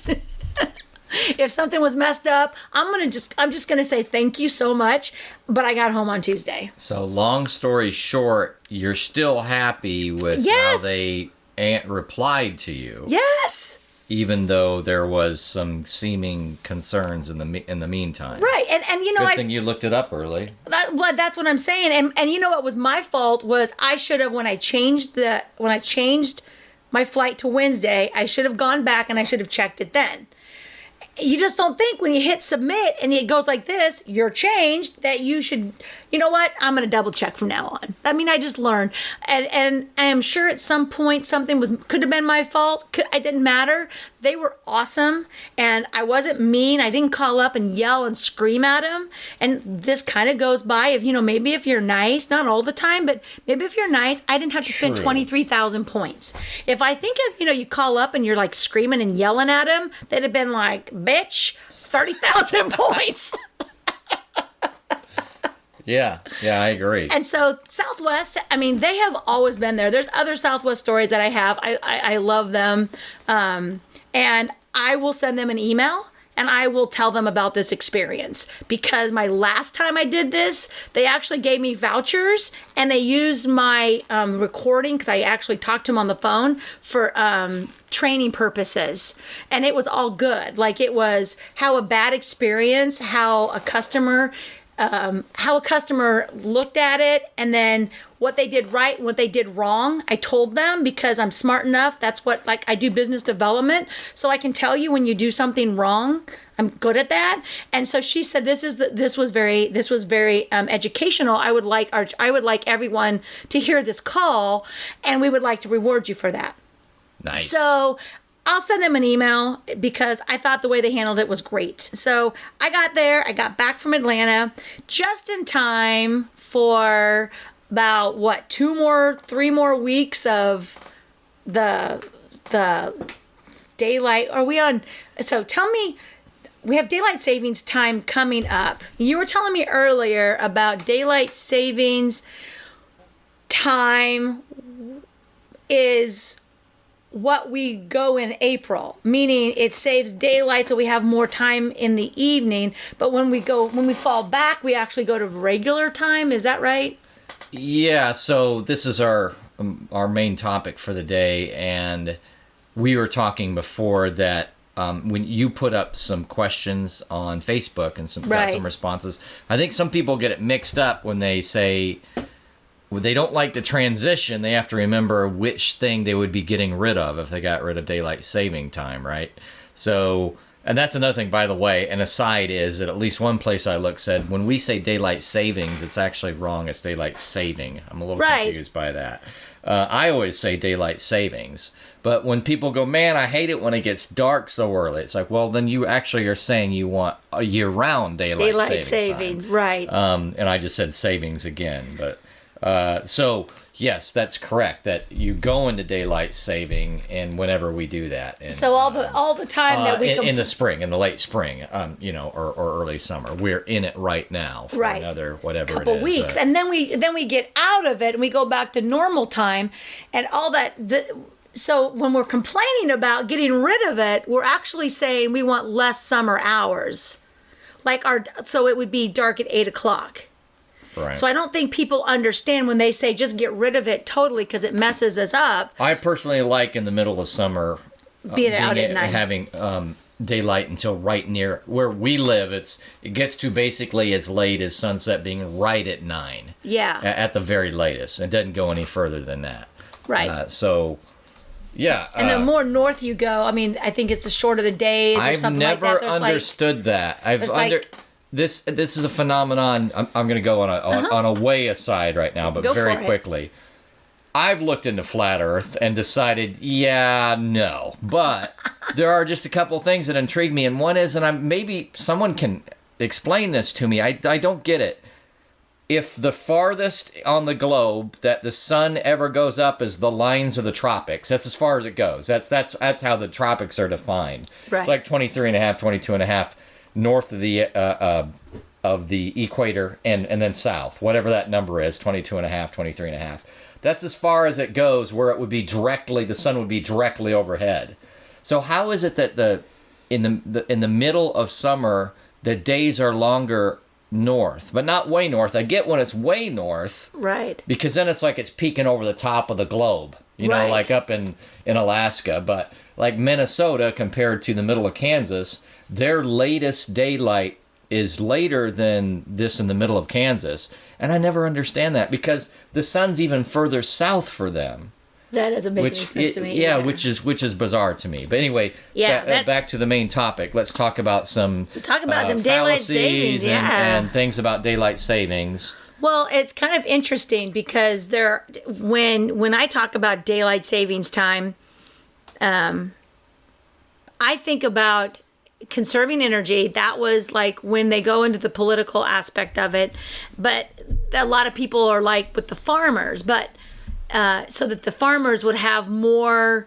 If something was messed up, I'm just gonna say thank you so much. But I got home on Tuesday. So long story short, you're still happy with how they replied to you. Yes. Even though there was some seeming concerns in the meantime. Right, and you know, good thing you looked it up early. That's what I'm saying, and you know what was my fault was I should have when I changed my flight to Wednesday, I should have gone back and I should have checked it then. You just don't think when you hit submit and it goes like this, you're changed, that you should, you know what, I'm going to double check from now on. I mean, I just learned. And I am sure at some point something could have been my fault. It didn't matter. They were awesome. And I wasn't mean. I didn't call up and yell and scream at them. And this kind of goes by maybe if you're nice, not all the time, but maybe if you're nice, I didn't have to spend 23,000 points. If I think of, you call up and you're like screaming and yelling at them, they'd have been like, bitch, 30,000 points. Yeah, I agree. And so Southwest, I mean, they have always been there. There's other Southwest stories that I have. I love them. And I will send them an email and I will tell them about this experience, because my last time I did this, they actually gave me vouchers and they used my recording, because I actually talked to them on the phone, for training purposes. And it was all good. Like, it was how a bad experience, how a customer looked at it, and then what they did right and what they did wrong. I told them, because I'm smart enough. That's what, like, I do business development, so I can tell you when you do something wrong. I'm good at that. And so she said, this was very educational. I would like everyone to hear this call, and we would like to reward you for that. Nice. So I'll send them an email, because I thought the way they handled it was great. So I got back from Atlanta just in time for about 3 more weeks of the daylight. Are we on? So tell me, we have daylight savings time coming up. You were telling me earlier about daylight savings time is what we go in April, meaning it saves daylight so we have more time in the evening. But when we fall back, we actually go to regular time. Is that right? Yeah, so this is our main topic for the day, and we were talking before that when you put up some questions on Facebook and got some responses, I think some people get it mixed up when they say they don't like the transition. They have to remember which thing they would be getting rid of if they got rid of daylight saving time, right? So, and that's another thing, by the way, an aside is that at least one place I looked said, when we say daylight savings, it's actually wrong. It's daylight saving. I'm a little confused by that. I always say daylight savings. But when people go, man, I hate it when it gets dark so early, it's like, well, then you actually are saying you want a year-round daylight saving time. Right. And I just said savings again. But so, yes, that's correct, that you go into daylight saving and whenever we do that. And, so all the time that we... in the spring, in the late spring, or early summer. We're in it right now for another whatever couple it is. Weeks. And then we get out of it and we go back to normal time and all that... So when we're complaining about getting rid of it, we're actually saying we want less summer hours. So it would be dark at 8 o'clock. Right. So I don't think people understand when they say just get rid of it totally because it messes us up. I personally like in the middle of summer being out at night. Having daylight until right near where we live. It gets to basically as late as sunset being right at 9. Yeah. At the very latest. It doesn't go any further than that. Right. Yeah. And the more north you go, I mean, I think it's the shorter the days or something like that. I've never understood that. This is a phenomenon. I'm going to go on a way aside right now, but very quickly. I've looked into flat Earth and decided, no. But there are just a couple things that intrigue me, and one is, and maybe someone can explain this to me. I don't get it. If the farthest on the globe that the sun ever goes up is the lines of the tropics, that's as far as it goes. That's how the tropics are defined. Right. It's like 23.5, 22.5 north of the equator and then south, whatever that number is, 22.5, 23.5. That's as far as it goes, where it would be the sun would be directly overhead. So how is it that in the middle of summer the days are longer north, but not way north? I get when it's way north, right? Because then it's like it's peeking over the top of the globe, like up in Alaska. But like Minnesota compared to the middle of Kansas, their latest daylight is later than this in the middle of Kansas, and I never understand that because the sun's even further south for them. That doesn't make any sense to me. Yeah, which is bizarre to me. But anyway, back to the main topic. Let's talk about some daylight savings and things about daylight savings. Well, it's kind of interesting because when I talk about daylight savings time, I think about conserving energy. That was like when they go into the political aspect of it. But a lot of people are like with the farmers, but so that the farmers would have more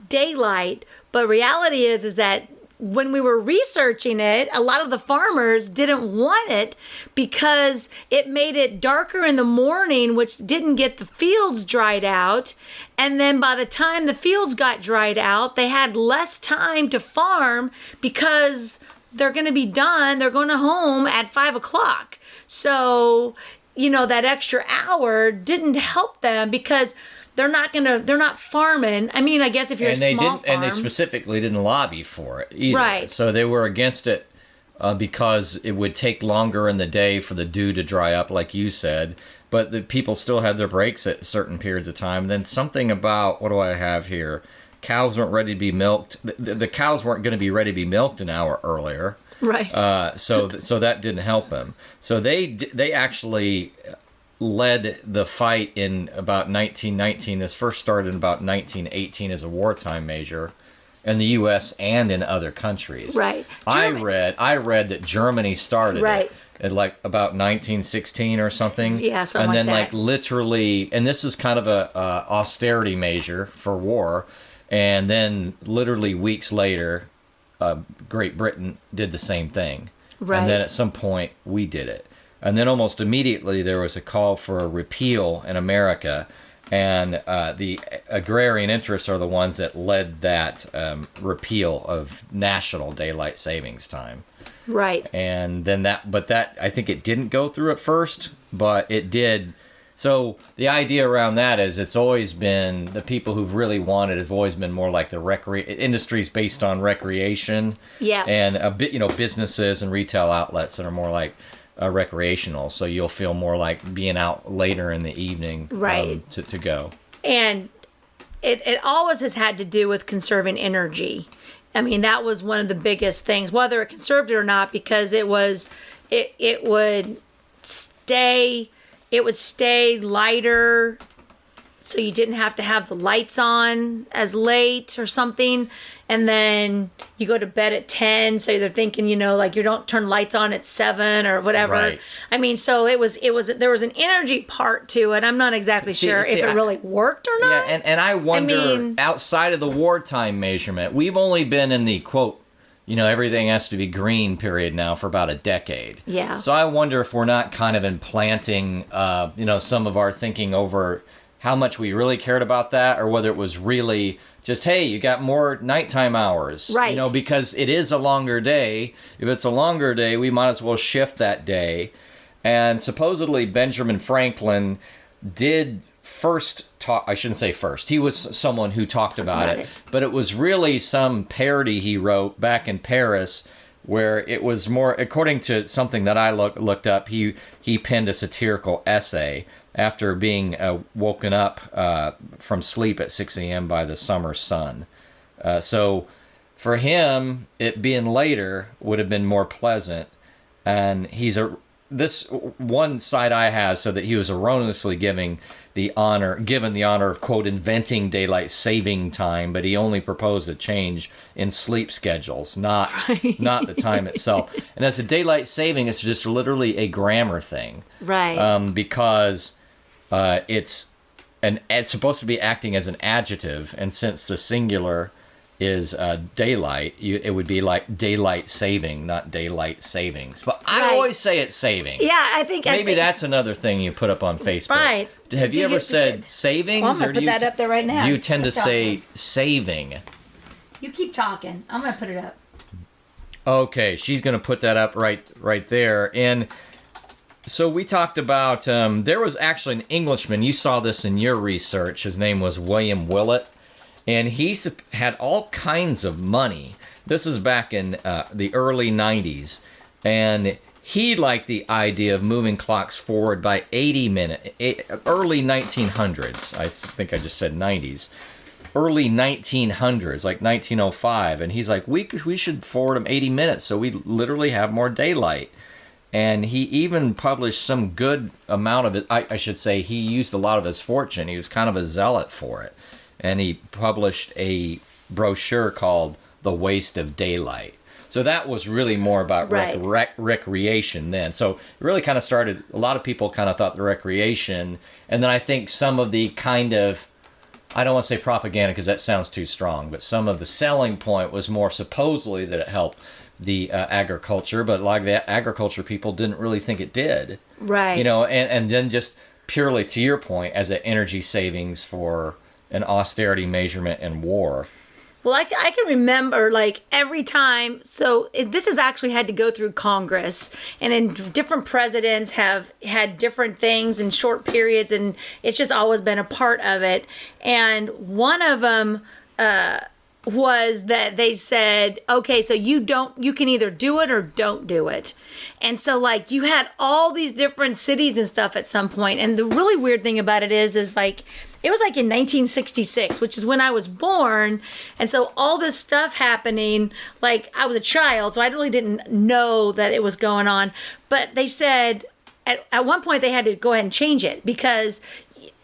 daylight. But reality is that when we were researching it, a lot of the farmers didn't want it because it made it darker in the morning, which didn't get the fields dried out. And then by the time the fields got dried out, they had less time to farm because they're going to be done. They're going home at 5 o'clock. So, that extra hour didn't help them because they're not farming. I mean, I guess if you're a small farm. And they specifically didn't lobby for it either. Right. So they were against it because it would take longer in the day for the dew to dry up, like you said. But the people still had their breaks at certain periods of time. Then something about, what do I have here? Cows weren't ready to be milked. The cows weren't going to be ready to be milked an hour earlier. Right. So that didn't help them. So they actually led the fight in about 1919. This first started in about 1918 as a wartime measure in the U.S. and in other countries. Right. I read that Germany started right. it at like about 1916 or something. Yeah, something and then like that. Literally, and this is kind of a austerity measure for war. And then literally weeks later, Great Britain did the same thing. Right. And then at some point, we did it. And then almost immediately, there was a call for a repeal in America. And the agrarian interests are the ones that led that repeal of national daylight savings time. Right. And then that I think it didn't go through at first, but it did So the idea around that is it's always been the people who've really wanted have always been more like the industries based on recreation. Yeah. And a bit, businesses and retail outlets that are more like recreational. So you'll feel more like being out later in the evening, right, to go. And it always has had to do with conserving energy. I mean, that was one of the biggest things, whether it conserved it or not, because it would stay lighter, so you didn't have to have the lights on as late or something. And then you go to bed at 10, so they're thinking, like you don't turn lights on at 7 or whatever. Right. I mean, so there was an energy part to it. I'm not exactly sure if it really worked or not. Yeah, and I wonder, outside of the wartime measurement, we've only been in the, quote, everything has to be green period now for about a decade. Yeah. So I wonder if we're not kind of implanting, some of our thinking over how much we really cared about that, or whether it was really just, hey, you got more nighttime hours. Right. Because it is a longer day. If it's a longer day, we might as well shift that day. And supposedly Benjamin Franklin did first talk, I shouldn't say first, he was someone who talked about it, but it was really some parody he wrote back in Paris, where it was more, according to something that I looked up, he penned a satirical essay after being woken up from sleep at 6 a.m. by the summer sun. So for him, it being later would have been more pleasant. And this one side I have, so that he was erroneously given the honor of, quote, inventing daylight saving time, but he only proposed a change in sleep schedules, not the time itself. And as a daylight saving, it's just literally a grammar thing, right? Because it's supposed to be acting as an adjective, and since the singular is daylight, it would be like daylight saving, not daylight savings. But I always say it's saving. Yeah, I think maybe that's another thing you put up on Facebook. Right. Have you ever said savings? Well, I'm going to put that up there right now. Do you tend to say saving? You keep talking. I'm going to put it up. Okay, she's going to put that up right there. And so we talked about, there was actually an Englishman, you saw this in your research, his name was William Willett, and he had all kinds of money. This is back in the early 90s, and he liked the idea of moving clocks forward by 80 minutes, early 1900s, I think I just said 90s, early 1900s, like 1905, and he's like, we should forward them 80 minutes so we literally have more daylight. And he even published some good amount of it. I should say he used a lot of his fortune. He was kind of a zealot for it. And he published a brochure called The Waste of Daylight. So that was really more about recreation then. So it really kind of started, a lot of people kind of thought the recreation. And then I think some of the kind of, I don't want to say propaganda because that sounds too strong, but some of the selling point was more supposedly that it helped the agriculture, but a lot of the agriculture people didn't really think it did. Right. And then just purely to your point, as an energy savings for an austerity measurement in war. Well, I can remember, like, every time, this has actually had to go through Congress, and then different presidents have had different things in short periods, and it's just always been a part of it. And one of them was that they said, okay, so you can either do it or don't do it. And so, like, you had all these different cities and stuff at some point, and the really weird thing about it is like, it was like in 1966, which is when I was born. And so all this stuff happening, like, I was a child, so I really didn't know that it was going on. But they said at one point they had to go ahead and change it because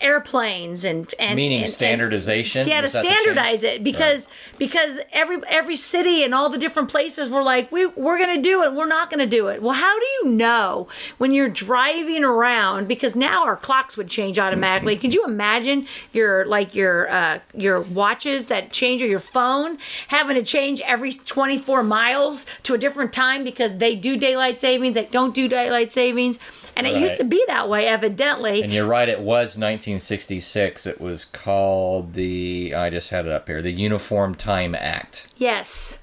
airplanes and meaning standardization. Yeah, to standardize it because every city and all the different places were like, we're going to do it, we're not going to do it. Well, how do you know when you're driving around? Because now our clocks would change automatically. Could you imagine your watches that change, or your phone having to change every 24 miles to a different time because they do daylight savings, they don't do daylight savings? And it used to be that way, evidently. And you're right, it was 1966. It was called I just had it up here, the Uniform Time Act. Yes.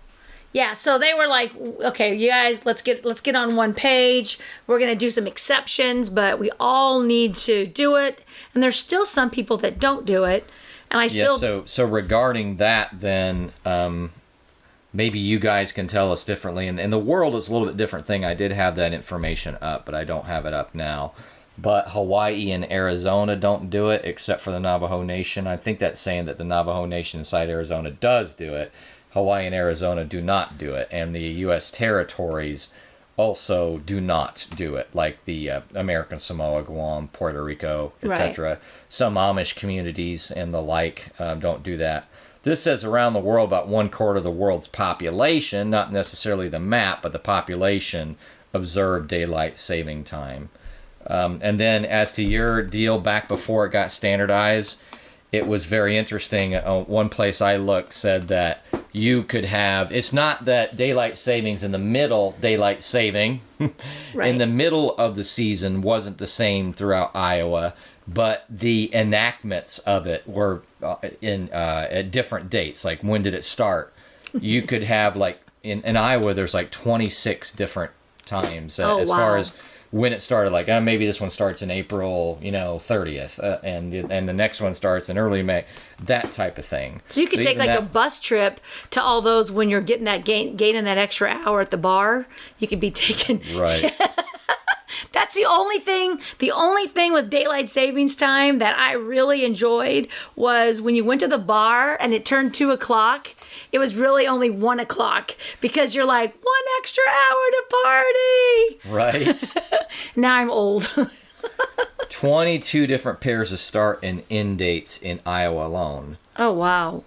Yeah, so they were like, okay, you guys, let's get on one page. We're going to do some exceptions, but we all need to do it. And there's still some people that don't do it. And I still... Yeah, so regarding that, then maybe you guys can tell us differently. And the world is a little bit different thing. I did have that information up, but I don't have it up now. But Hawaii and Arizona don't do it, except for the Navajo Nation. I think that's saying that the Navajo Nation inside Arizona does do it. Hawaii and Arizona do not do it, and the U.S. territories also do not do it, like the American Samoa, Guam, Puerto Rico, etc. Right. Some Amish communities and the like don't do that. This says around the world, about 1/4 of the world's population, not necessarily the map, but the population, observe daylight saving time. And then as to your deal back before it got standardized, it was very interesting. One place I looked said that you could have, it's not that daylight savings in the middle, daylight saving Right. in the middle of the season wasn't the same throughout Iowa, but the enactments of it were at different dates. Like, when did it start? You could have, like, in Iowa, there's like 26 different times as far as when it started. Like, maybe this one starts in April, 30th, and the next one starts in early May, that type of thing. So you could take like a bus trip to all those when you're getting that gaining that extra hour at the bar. You could be taking Right. That's the only thing with daylight savings time that I really enjoyed was when you went to the bar and it turned 2:00. It was really only 1:00 because you're like, 1 extra hour to party. Right. Now I'm old. 22 different pairs of start and end dates in Iowa alone. Oh, wow.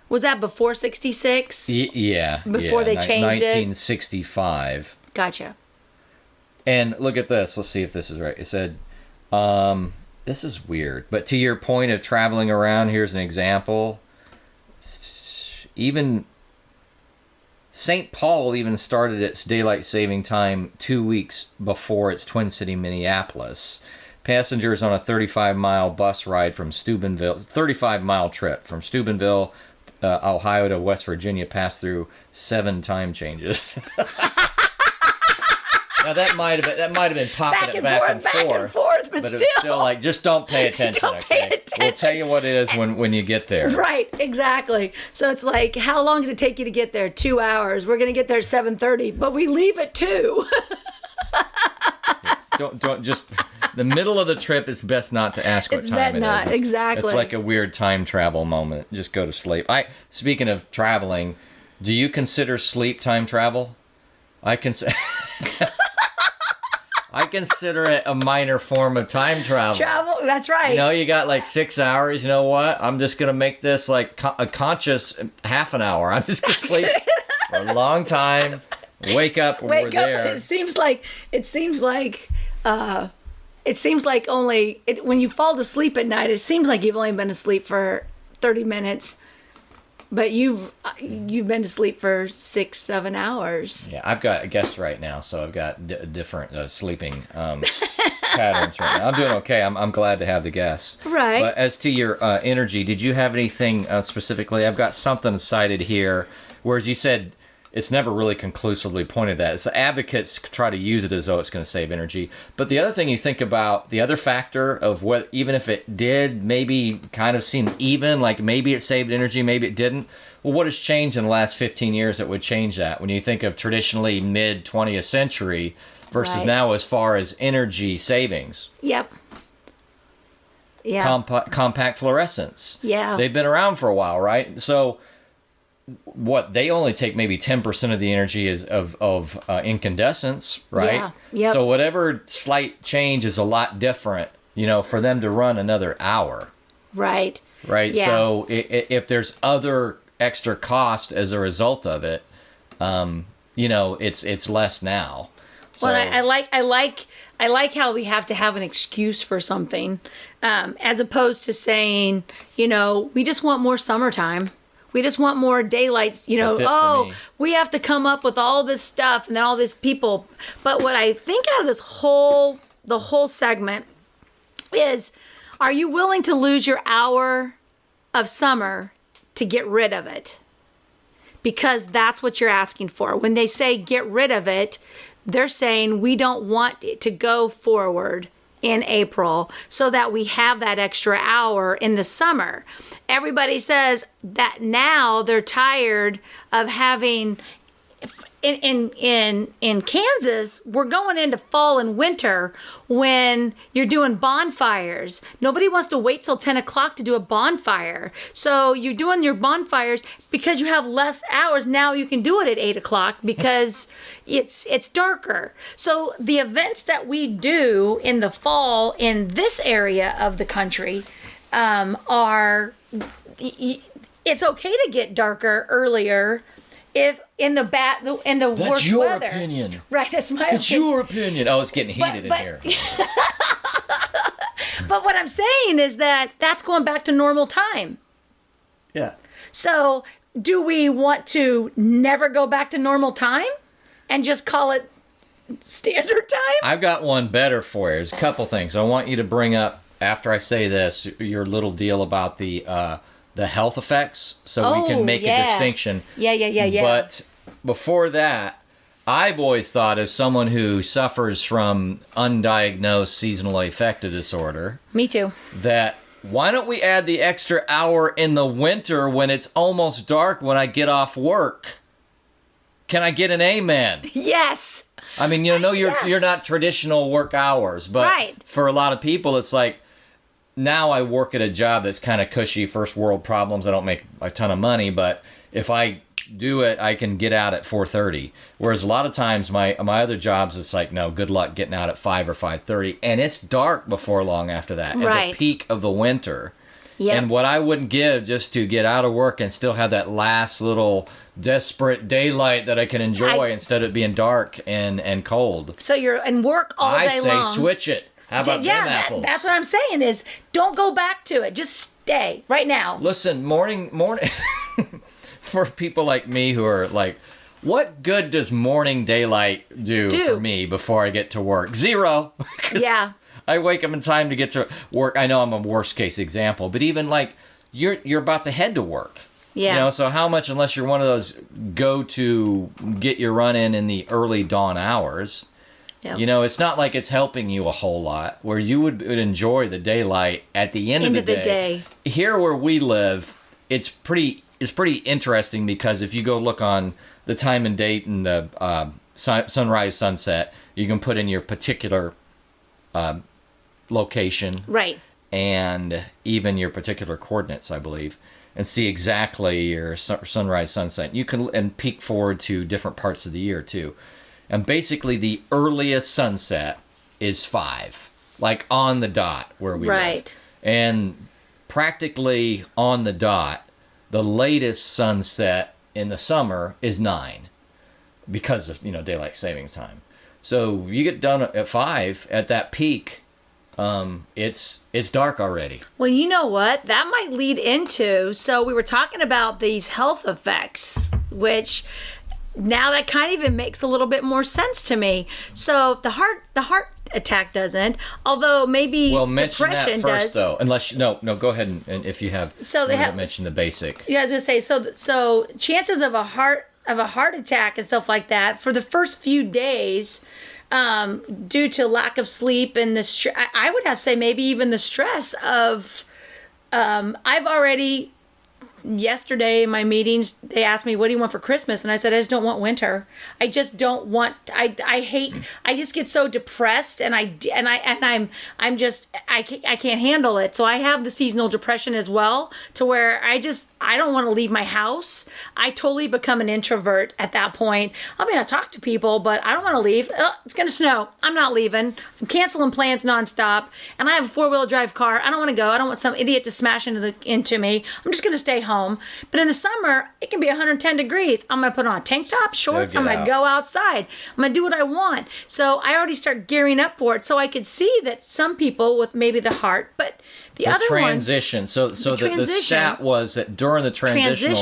Was that before 66? Yeah. Before they changed it? 1965. Gotcha. And look at this. Let's see if this is right. It said, this is weird. But to your point of traveling around, here's an example. Even St. Paul even started its daylight saving time 2 weeks before its twin city, Minneapolis. Passengers on a 35-mile bus ride from Steubenville, 35-mile trip from Steubenville, Ohio to West Virginia passed through 7 time changes. Now that might have been popping back and forth, but it was still like, just don't pay attention. Don't pay attention. We'll tell you what it is when you get there. Right, exactly. So it's like, how long does it take you to get there? 2 hours. We're gonna get there at 7:30, but we leave at 2. Don't just the middle of the trip. It's best not to ask what time it is. Exactly. It's like a weird time travel moment. Just go to sleep. Speaking of traveling, do you consider sleep time travel? I consider it a minor form of time travel. That's right. You got like 6 hours. You know what? I'm just going to make this like a conscious half an hour. I'm just going to sleep for a long time. Wake up when we're there. And it seems like only when you fall to sleep at night, it seems like you've only been asleep for 30 minutes. But you've been to sleep for 6-7 hours. Yeah, I've got a guest right now, so I've got different sleeping patterns right now. I'm doing okay. I'm glad to have the guests. Right. But as to your energy, did you have anything specifically? I've got something cited here, whereas you said it's never really conclusively pointed that. So advocates try to use it as though it's going to save energy. But the other thing you think about, the other factor of what, even if it did maybe kind of seem even, like maybe it saved energy, maybe it didn't. Well, what has changed in the last 15 years that would change that? When you think of traditionally mid-20th century versus Right. now as far as energy savings. Yep. Yeah. Compact fluorescents. Yeah. They've been around for a while, right? So what, they only take maybe 10% of the energy of incandescence, right? Yeah. Yep. So whatever slight change is a lot different, for them to run another hour. Right. Right. Yeah. So if there's other extra cost as a result of it, it's less now. So, Well, I like how we have to have an excuse for something, as opposed to saying, we just want more summertime. We just want more daylights, That's it for me. we have to come up with all this stuff and all these people. But what I think out of the whole segment is, are you willing to lose your hour of summer to get rid of it? because that's what you're asking for. When they say get rid of it, they're saying we don't want it to go forward in April so that we have that extra hour in the summer. Everybody says that now they're tired of having in Kansas, we're going into fall and winter when you're doing bonfires. Nobody wants to wait till 10 o'clock to do a bonfire. So you're doing your bonfires because you have less hours. Now you can do it at 8 o'clock because it's darker. So the events that we do in the fall in this area of the country are, it's okay to get darker earlier if in the That's worst your weather. opinion. Right, that's my It's opinion. your opinion. Oh, it's getting heated in here. But what I'm saying is that that's going back to normal time. Yeah. So do we want to never go back to normal time and just call it standard time? I've got one better for you. There's a couple things. I want you to bring up, after I say this, your little deal about the health effects, so we can make a distinction. Yeah. But before that, I've always thought, as someone who suffers from undiagnosed seasonal affective disorder, Me too. that why don't we add the extra hour in the winter when it's almost dark when I get off work? Can I get an amen? Yes. I mean, you're not traditional work hours, but Right. for a lot of people, it's like, now I work at a job that's kind of cushy, first world problems. I don't make a ton of money, but if I do it, I can get out at 4:30. Whereas a lot of times my other jobs, it's like, no, good luck getting out at 5 or 5:30, and it's dark before long after that. Right. At the peak of the winter. Yep. And what I wouldn't give just to get out of work and still have that last little desperate daylight that I can enjoy instead of it being dark and cold. So you're in work all day I say long. switch it. How about them apples? That's what I'm saying is don't go back to it. Just stay right now. Listen, morning, for people like me who are like, what good does morning daylight do for me before I get to work? Zero. 'Cause Yeah. I wake up in time to get to work. I know I'm a worst case example, but even like you're about to head to work. Yeah. So how much, unless you're one of those go to get your run in the early dawn hours, Yep. it's not like it's helping you a whole lot, where you would enjoy the daylight at the end of the day. Here where we live, it's pretty interesting, because if you go look on the time and date and the sunrise, sunset, you can put in your particular location. Right. And even your particular coordinates, I believe, and see exactly your sunrise, sunset. You can and peek forward to different parts of the year too. And basically, the earliest sunset is 5, like on the dot where we live. And practically on the dot, the latest sunset in the summer is 9, because of daylight savings time. So you get done at 5 at that peak. It's dark already. Well, you know what? That might lead into, so we were talking about these health effects, which now that kind of even makes a little bit more sense to me. So the heart attack doesn't, although maybe mention depression that first, does. though. Unless no, go ahead and if you have, So they have mention the basic. Yeah, I was gonna say, so chances of a heart attack and stuff like that for the first few days, due to lack of sleep and the I would have to say maybe even the stress of, I've already. Yesterday in my meetings, they asked me, what do you want for Christmas? And I said, I just don't want winter. I just don't want, I just get so depressed, and I can't handle it. So I have the seasonal depression as well, to where I don't want to leave my house. I totally become an introvert at that point. I mean, I talk to people, but I don't want to leave. It's going to snow. I'm not leaving. I'm canceling plans nonstop. And I have a 4-wheel drive car. I don't want to go. I don't want some idiot to smash into me. I'm just going to stay home. But in the summer, it can be 110 degrees. I'm going to put on a tank top, shorts. I'm going to go outside. I'm going to do what I want. So I already start gearing up for it. So I could see that some people with maybe the heart, but The other transition. The stat was that during the transitional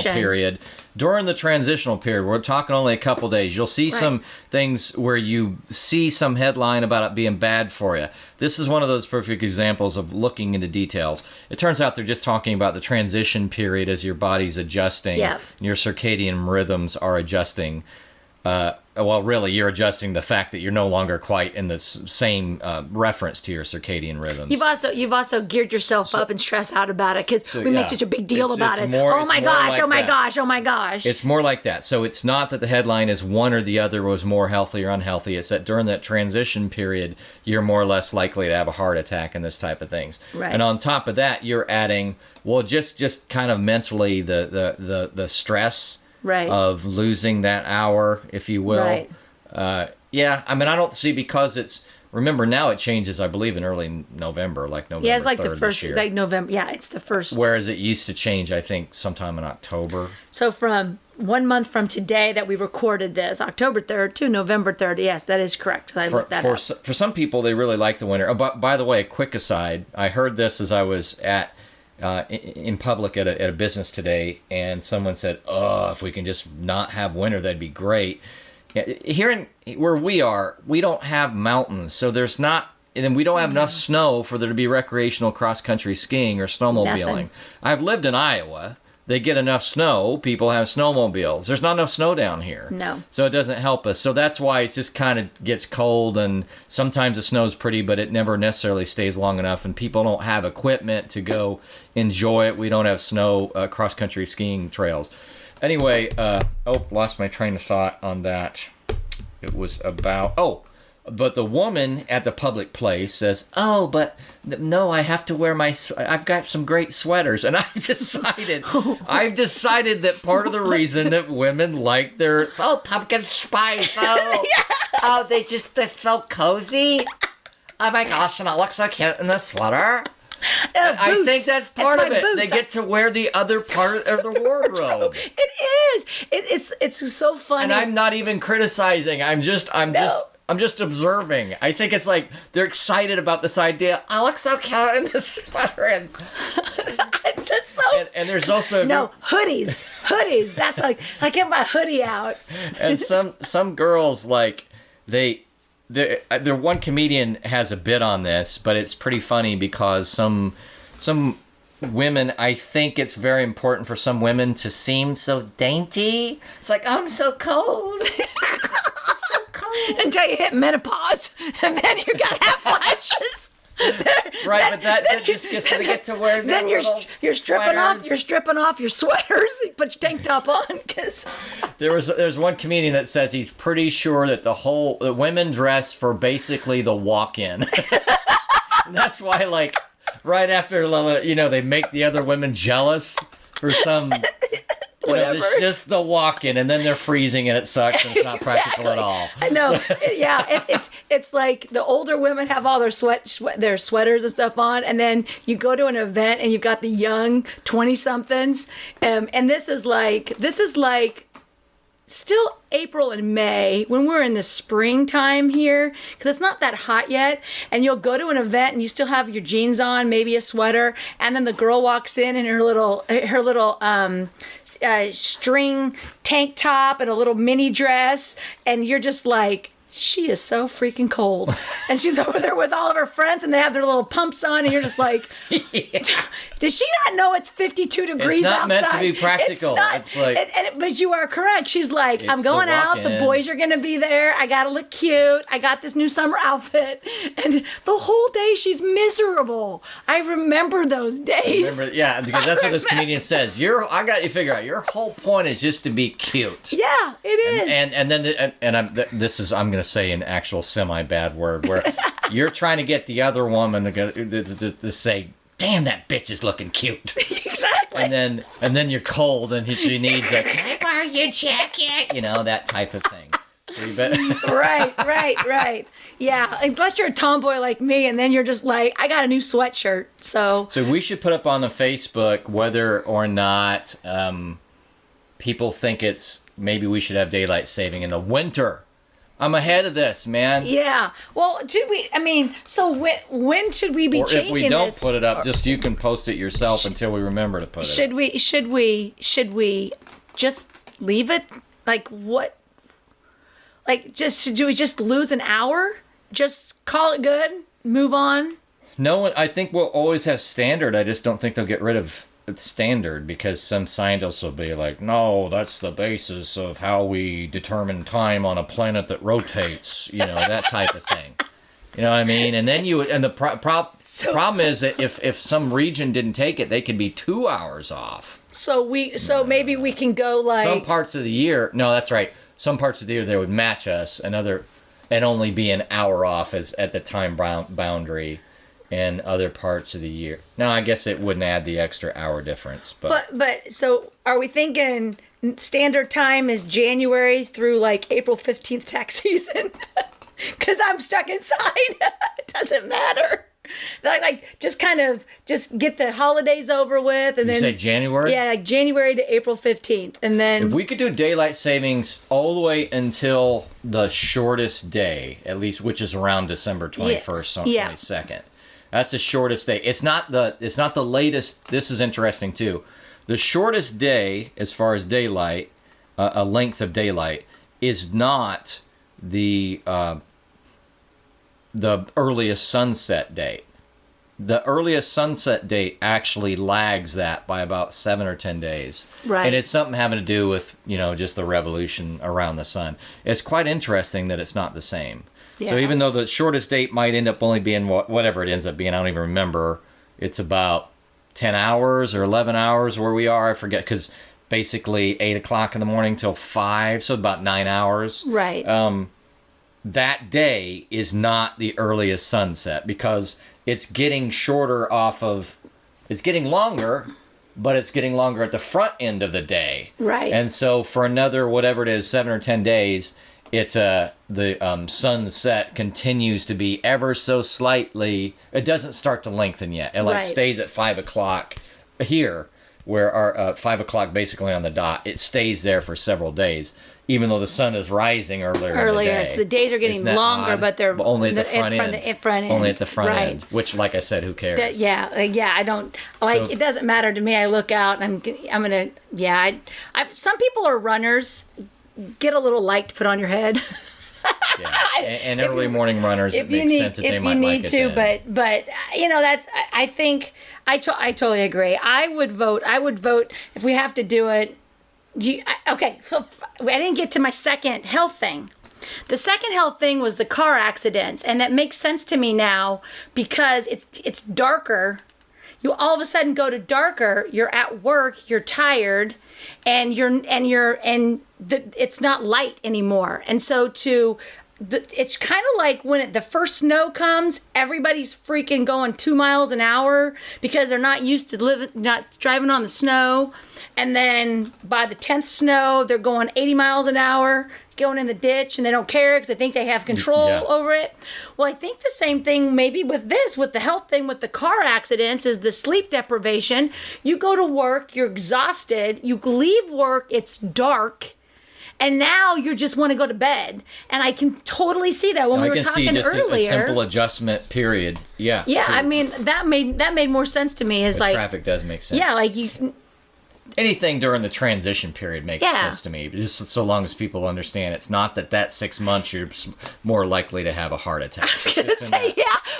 period, we're talking only a couple days, you'll see some things where you see some headline about it being bad for you. This is one of those perfect examples of looking into details. It turns out they're just talking about the transition period as your body's adjusting, and your circadian rhythms are adjusting. Well, really, you're adjusting the fact that you're no longer quite in the same reference to your circadian rhythms. You've also geared yourself up and stressed out about it because we make such a big deal about it. Oh my gosh! It's more like that. So it's not that the headline is one or the other was more healthy or unhealthy. It's that during that transition period, you're more or less likely to have a heart attack and this type of things. Right. And on top of that, you're adding just kind of mentally the stress. Right. Of losing that hour, if you will. Right. I don't see, because remember now it changes, I believe, in early November, like November 3rd. Yeah, it's like the first, like November. Yeah, it's the first. Whereas it used to change, I think, sometime in October. So from 1 month from today that we recorded this, October 3rd to November 3rd. Yes, that is correct. I looked that up. For some people, they really like the winter. Oh, by the way, a quick aside, I heard this as I was in public at a business today, and someone said, "Oh, if we can just not have winter, that'd be great." Here where we are, we don't have mountains, so there's not, and we don't have enough snow for there to be recreational cross-country skiing or snowmobiling. Nothing. I've lived in Iowa. They get enough snow, people have snowmobiles. There's not enough snow down here. No. So it doesn't help us. So that's why it just kind of gets cold, and sometimes the snow's pretty, but it never necessarily stays long enough, and people don't have equipment to go enjoy it. We don't have snow cross-country skiing trails. Anyway, lost my train of thought on that. It was about, but the woman at the public place says, "Oh, but no, I have to wear I've got some great sweaters." And I've decided that part of the reason that women like their, pumpkin spice, they're so cozy. Oh my gosh, and I look so cute in the sweater. I think that's part of it. Boots. They get to wear the other part of the wardrobe. It is. It's so funny. And I'm not even criticizing. I'm just observing. I think it's like they're excited about this idea. I look so cute in this sweater. And it's just so. And there's also hoodies. That's like I get my hoodie out. And some girls like There one comedian has a bit on this, but it's pretty funny because some women, I think it's very important for some women to seem so dainty. It's like, I'm so cold. So cold. Until you hit menopause, and then you got hot flashes. Right, but that just gets to get to wear. Then you're stripping off your sweaters. You put your tank top on because there's one comedian that says he's pretty sure that the women dress for basically the walk-in. And that's why, like, right after they make the other women jealous for some. It's just the walk-in, and then they're freezing, and it sucks, and it's not practical at all. I know. Yeah, it's like the older women have all their their sweaters and stuff on, and then you go to an event, and you've got the young 20-somethings, and this is like still April and May when we're in the springtime here, because it's not that hot yet, and you'll go to an event and you still have your jeans on, maybe a sweater, and then the girl walks in her little string tank top and a little mini dress, and you're just like, she is so freaking cold. And she's over there with all of her friends, and they have their little pumps on, and you're just like, does she not know it's 52 degrees outside? It's not meant to be practical. It's like, but you are correct. She's like, I'm going out. The boys are going to be there. I got to look cute. I got this new summer outfit. And the whole day she's miserable. I remember those days. Because that's what this comedian says. I got you figure out. Your whole point is just to be cute. Yeah, it is. And then I'm going to say an actual semi-bad word where you're trying to get the other woman to say, damn, that bitch is looking cute. Exactly. And then you're cold and she needs a, can I borrow your jacket? That type of thing. So you bet. Right. Yeah, unless you're a tomboy like me, and then you're just like, I got a new sweatshirt. So we should put up on the Facebook whether or not people think maybe we should have daylight saving in the winter. I'm ahead of this, man. Yeah. Well, so when should we be or changing if we don't this? put it up, just you can post it yourself until we remember to put it up. Should we just leave it? Like what? Like do we just lose an hour? Just call it good, move on? No, I think we'll always have standard. I just don't think they'll get rid of standard because some scientists will be like, no, that's the basis of how we determine time on a planet that rotates, that type of thing. You know what I mean? And then the problem is that if some region didn't take it, they could be 2 hours off. So maybe we can go like some parts of the year. No, that's right. Some parts of the year they would match us, and only be an hour off as at the time boundary. And other parts of the year. Now, I guess it wouldn't add the extra hour difference, but so are we thinking standard time is January through like April 15th tax season? Because I'm stuck inside. It doesn't matter. Like just get the holidays over with, and you then say January. Yeah, like January to April 15th, and then if we could do daylight savings all the way until the shortest day, at least, which is around December 21st or 22nd. That's the shortest day. It's not the latest. This is interesting too. The shortest day, as far as daylight, a length of daylight, is not the earliest sunset date. The earliest sunset date actually lags that by about 7 or 10 days. Right. And it's something having to do with just the revolution around the sun. It's quite interesting that it's not the same. Yeah. So even though the shortest date might end up only being whatever it ends up being, I don't even remember, it's about 10 hours or 11 hours where we are. I forget, because basically 8 o'clock in the morning till 5, so about 9 hours. Right. That day is not the earliest sunset because it's getting it's getting longer, but it's getting longer at the front end of the day. Right. And so for another, whatever it is, 7 or 10 days, the sunset continues to be ever so slightly. It doesn't start to lengthen yet. It stays at 5 o'clock here, where our 5 o'clock basically on the dot. It stays there for several days, even though the sun is rising earlier. In the day. So the days are getting longer, but they're only at the front end. Only at the front end. Which, like I said, who cares? I don't like. So, it doesn't matter to me. I look out and I'm gonna. Yeah, some people are runners. Get a little light to put on your head. Yeah, and early morning runners, it makes sense that they might like it. If you need to, but that I think I totally agree. I would vote if we have to do it. Okay, so I didn't get to my second health thing. The second health thing was the car accidents, and that makes sense to me now because it's darker. You all of a sudden go to darker. You're at work. You're tired. And it's not light anymore. And so it's kind of like when the first snow comes, everybody's freaking going 2 miles an hour because they're not used to not driving on the snow. And then by the 10th snow, they're going 80 miles an hour, going in the ditch, and they don't care because they think they have control over it. Well, I think the same thing maybe with the health thing with the car accidents is the sleep deprivation. You go to work, you're exhausted, you leave work, it's dark, and now you just want to go to bed. And I can totally see that when we were talking earlier. I can see just a simple adjustment period. Yeah. Yeah, I mean, that made more sense to me. Traffic does make sense. Yeah, like you... Anything during the transition period makes sense to me, just so long as people understand it's not that 6 months you're more likely to have a heart attack. I was going to say,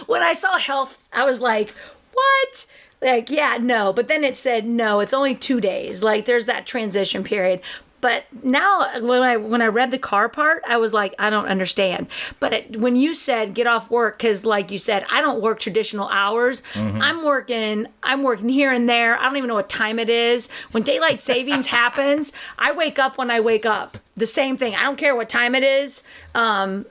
when I saw health, I was like, what? Like, no. But then it said, no, it's only 2 days. Like, there's that transition period. But now, when I read the car part, I was like, I don't understand. But when you said get off work, because like you said, I don't work traditional hours. Mm-hmm. I'm working here and there. I don't even know what time it is. When daylight savings happens, I wake up when I wake up. The same thing. I don't care what time it is. I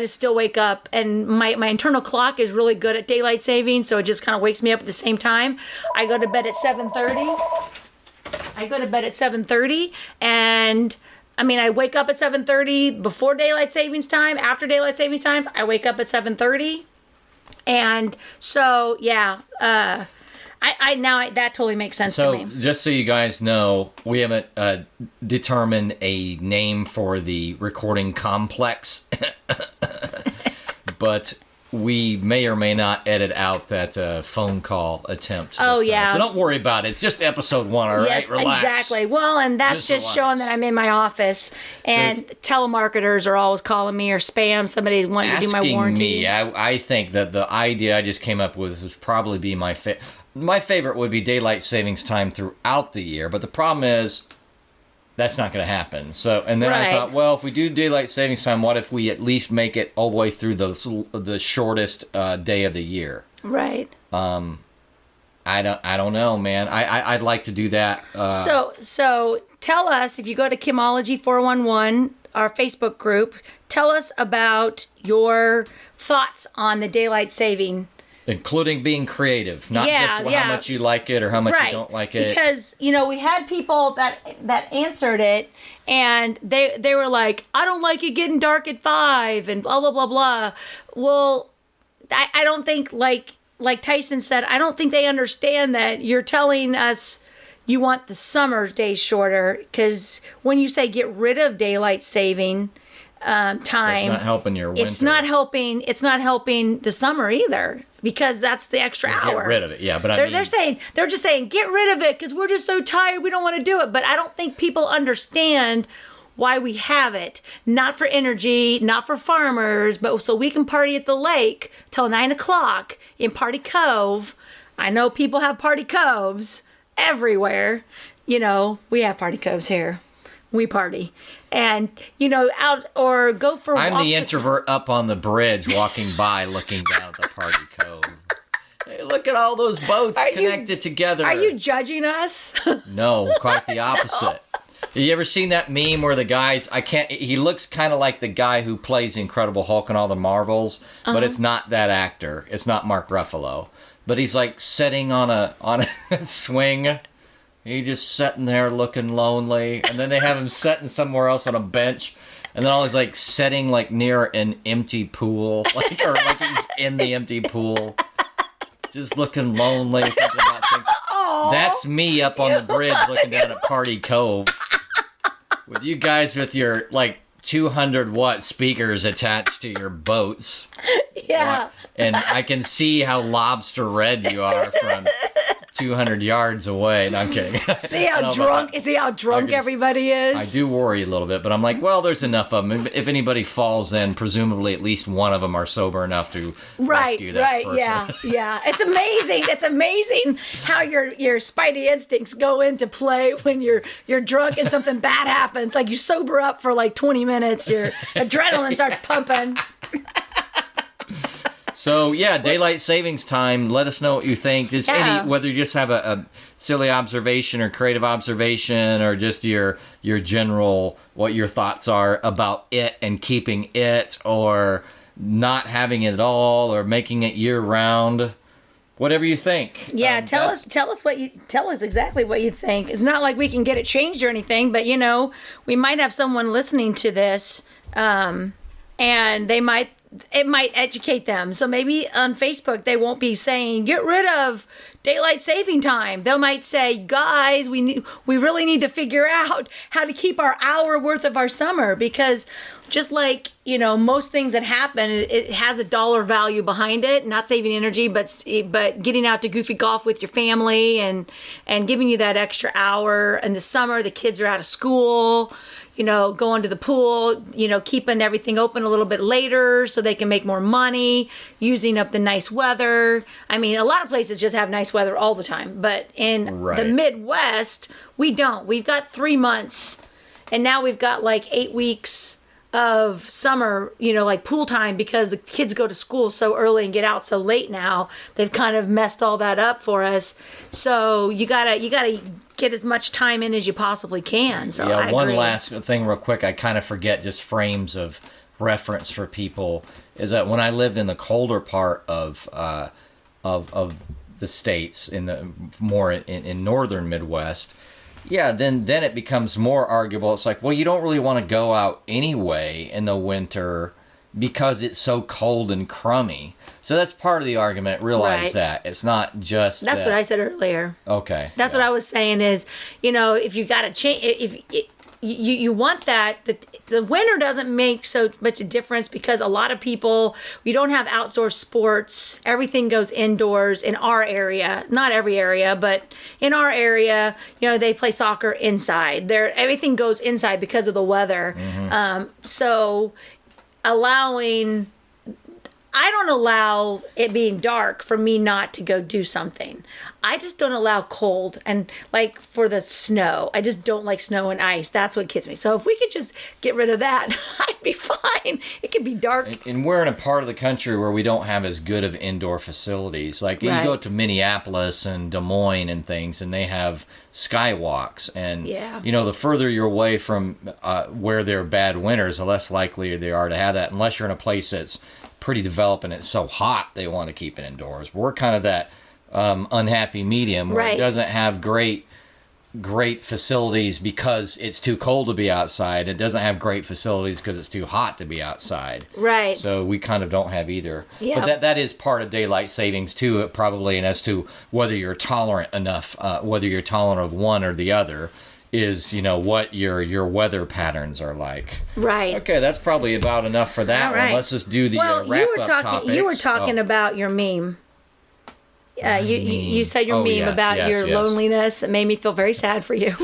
just still wake up, and my internal clock is really good at daylight savings, so it just kind of wakes me up at the same time. I go to bed at 7:30. And I mean, I wake up at 7:30 before daylight savings time. After daylight savings times, I wake up at 7:30. And so, That totally makes sense So, to me. just so you guys know, we haven't determined a name for the recording complex, but we may or may not edit out that phone call attempt. Oh, this time. yeah. So don't worry about it. It's just episode 1, all Yes, right? Relax. exactly. Well, and that's Just just relax. showing that I'm in my office, and telemarketers are always calling me, or spam. Somebody's wanting to do my Asking warranty. me, I think that the idea I just came up with would probably be my favorite would be daylight savings time throughout the year, but the problem is that's not going to happen. So, and then I Right. thought, well, if we do daylight savings time, what if we at least make it all the way through the shortest day of the year? Right. I don't know, man. I'd like to do that. So tell us, if you go to Kimology 411, our Facebook group, tell us about your thoughts on the daylight saving. Including being creative, not just how much you like it or how much you don't like it. Because, we had people that answered it, and they were like, I don't like it getting dark at 5 and blah, blah, blah, blah. Well, I don't think, like Tyson said, I don't think they understand that you're telling us you want the summer days shorter, because when you say get rid of daylight saving time, It's not helping your winter. it's not helping the summer either, because that's the extra hour. Get rid of it, yeah. But They're just saying get rid of it because we're just so tired, we don't want to do it. But I don't think people understand why we have it. Not for energy, not for farmers, but so we can party at the lake till 9:00 in Party Cove. I know people have party coves everywhere. We have party coves here. We party. And, out or go for I'm walks. the introvert up on the bridge walking by looking down at the Party Cove. Hey, look at all those boats connected together. Are you judging us? No, quite the opposite. Have you ever seen that meme where the guy's, he looks kind of like the guy who plays the Incredible Hulk in all the Marvels, but it's not that actor. It's not Mark Ruffalo. But he's like sitting on a swing. He's just sitting there looking lonely. And then they have him sitting somewhere else on a bench. And then always like sitting like near an empty pool. Or like he's in the empty pool. Just looking lonely, thinking about things. That's me up on the bridge looking down at Party Cove. With you guys with your like 200-watt speakers attached to your boats. Yeah. And I can see how lobster red you are from 200 yards away. No, I'm kidding. See how drunk everybody is? I do worry a little bit, but I'm like, well, there's enough of them. If anybody falls in, presumably at least one of them are sober enough to rescue that person. Yeah. It's amazing. It's amazing how your spidey instincts go into play when you're drunk and something bad happens. Like you sober up for like 20 minutes, your adrenaline starts pumping. So yeah, daylight savings time. Let us know what you think. Whether you just have a silly observation or creative observation, or just your general what your thoughts are about it and keeping it, or not having it at all, or making it year round. Whatever you think. Yeah, tell us exactly what you think. It's not like we can get it changed or anything, but we might have someone listening to this, and it might educate them. So maybe on Facebook they won't be saying get rid of daylight saving time. They might say, guys, we really need to figure out how to keep our hour worth of our summer, because just like most things that happen, it has a dollar value behind it. Not saving energy, but getting out to goofy golf with your family and giving you that extra hour. In the summer, the kids are out of school. Going to the pool, keeping everything open a little bit later so they can make more money, using up the nice weather. I mean, a lot of places just have nice weather all the time, but in the Midwest, we don't. We've got 3 months, and now we've got like 8 weeks of summer, like pool time, because the kids go to school so early and get out so late now. They've kind of messed all that up for us. So you gotta get as much time in as you possibly can. So yeah, one last thing real quick, I kind of forget, just frames of reference for people, is that when I lived in the colder part of the states, in the more in northern Midwest, yeah, then it becomes more arguable. It's like, well, you don't really want to go out anyway in the winter because it's so cold and crummy. So that's part of the argument. Realize Right. that. It's not just That's what I said earlier. Okay. That's what I was saying is, if you got to change, if you want that, the winter doesn't make so much a difference because a lot of people, we don't have outdoor sports. Everything goes indoors in our area. Not every area, but in our area, they play soccer inside. Everything goes inside because of the weather. So I don't allow it being dark for me not to go do something. I just don't allow cold and like for the snow. I just don't like snow and ice. That's what gets me. So if we could just get rid of that, I'd be fine. It could be dark. And we're in a part of the country where we don't have as good of indoor facilities. Like you go to Minneapolis and Des Moines and things, and they have skywalks. And, the further you're away from where there are bad winters, the less likely they are to have that, unless you're in a place that's pretty developed and it's so hot they want to keep it indoors. We're kind of that unhappy medium where it doesn't have great facilities because it's too cold to be outside. It doesn't have great facilities because it's too hot to be outside. Right. So we kind of don't have either. Yeah. But that is part of daylight savings too, probably, and as to whether you're tolerant enough, whether you're tolerant of one or the other, is what your weather patterns are like. Right. Okay, that's probably about enough for that one. Let's just do the wrap-up topics. You were talking about your meme. You said your meme about your loneliness. It made me feel very sad for you.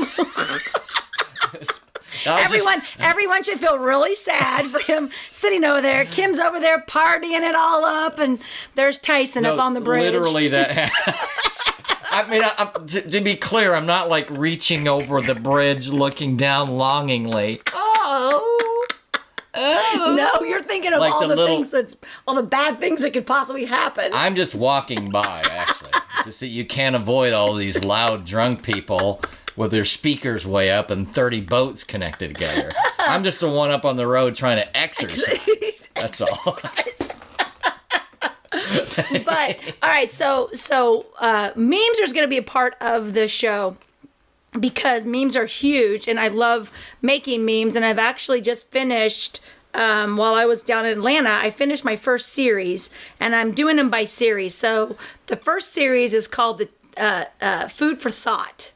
Everyone should feel really sad for him sitting over there. Kim's over there partying it all up, and there's Tyson up on the bridge. Literally, that happens. I mean, to be clear, I'm not like reaching over the bridge, looking down longingly. No, you're thinking of like all the bad things that could possibly happen. I'm just walking by, actually. Just that you can't avoid all these loud drunk people with their speakers way up and 30 boats connected together. I'm just the one up on the road trying to exercise. That's all. But all right, so memes are going to be a part of the show because memes are huge, and I love making memes. And I've actually just finished. While I was down in Atlanta, I finished my first series, and I'm doing them by series. So the first series is called the Food for Thought.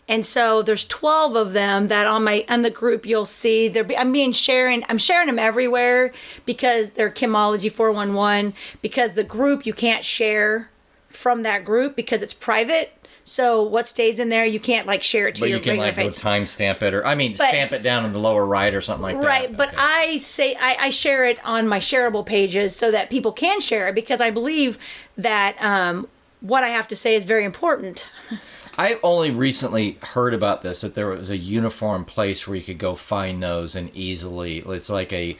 And so there's 12 of them that on the group you'll see. I'm sharing them everywhere because they're Kimology 411. Because the group you can't share from that group because it's private. So what stays in there you can't share it to your regular page. But you can go timestamp it stamp it down in the lower right or something like that. Right, but I share it on my shareable pages so that people can share it because I believe that what I have to say is very important. I only recently heard about this, that there was a uniform place where you could go find those and easily, it's like a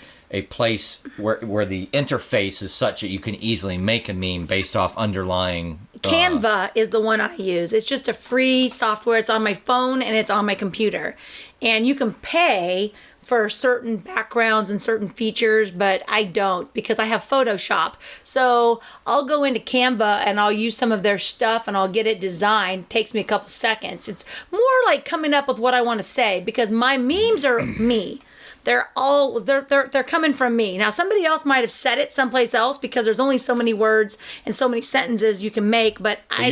place where the interface is such that you can easily make a meme based off underlying... Canva is the one I use. It's just a free software. It's on my phone and it's on my computer. And you can pay for certain backgrounds and certain features, but I don't because I have Photoshop. So I'll go into Canva and I'll use some of their stuff and I'll get it designed. It takes me a couple seconds. It's more like coming up with what I want to say because my memes are me. They're coming from me. Now somebody else might have said it someplace else because there's only so many words and so many sentences you can make, but I'm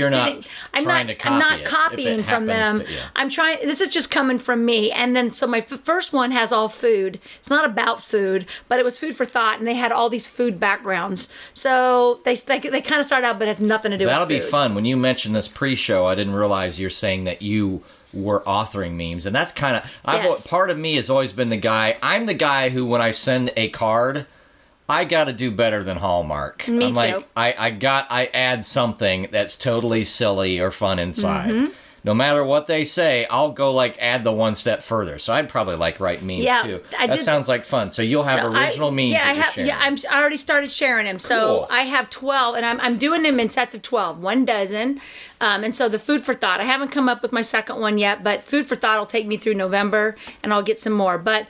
not copying from them. This is just coming from me. And then so my first one has all food. It's not about food, but it was food for thought and they had all these food backgrounds. So they kind of start out but it has nothing to do with food. That'll be fun. When you mentioned this pre-show, I didn't realize you're saying that you were authoring memes, and that's kind of part of me has always been I'm the guy who when I send a card I got to do better than Hallmark. Me too. I add something that's totally silly or fun inside. No matter what they say, I'll go add the one step further. So I'd probably write memes too. That sounds like fun. So you'll have original memes. I already started sharing them. So cool. I have 12, and I'm doing them in sets of 12, 1 dozen. And so the Food for Thought, I haven't come up with my second one yet, but Food for Thought will take me through November, and I'll get some more. But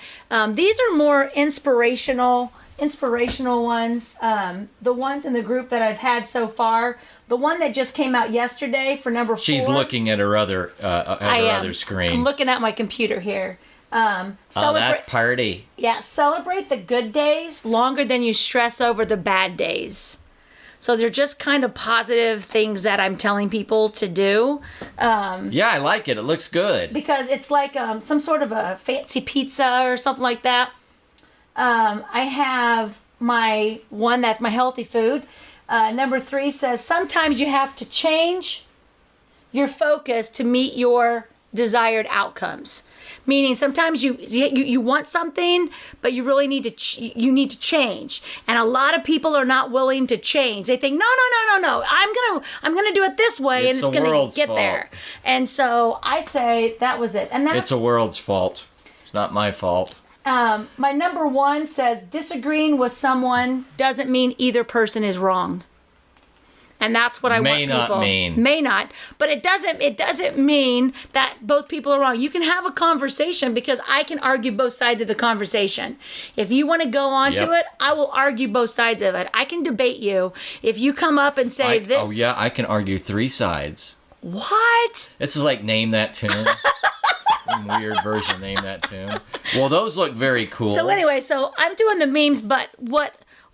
these are more inspirational ones. The ones in the group that I've had so far. The one that just came out yesterday for number 4. She's looking at her other screen. I'm looking at my computer here. That's party. Yeah, celebrate the good days longer than you stress over the bad days. So they're just kind of positive things that I'm telling people to do. Yeah, I like it. It looks good. Because it's like some sort of a fancy pizza or something like that. I have my one that's my healthy food. Number 3 says, sometimes you have to change your focus to meet your desired outcomes. Meaning sometimes you want something, but you really need to you need to change. And a lot of people are not willing to change. They think, no. I'm gonna do it this way, and it's gonna get there. And so I say that was it. And it's a world's fault. It's not my fault. My number 1 says, disagreeing with someone doesn't mean either person is wrong. And that's what I want people. May not. But it doesn't mean that both people are wrong. You can have a conversation because I can argue both sides of the conversation. If you want to go on to it, I will argue both sides of it. I can debate you. If you come up and say this. Oh, yeah, I can argue 3 sides. What? This is like Name That Tune. Some weird version of Name That Tune. Well, those look very cool. So anyway, I'm doing the memes, but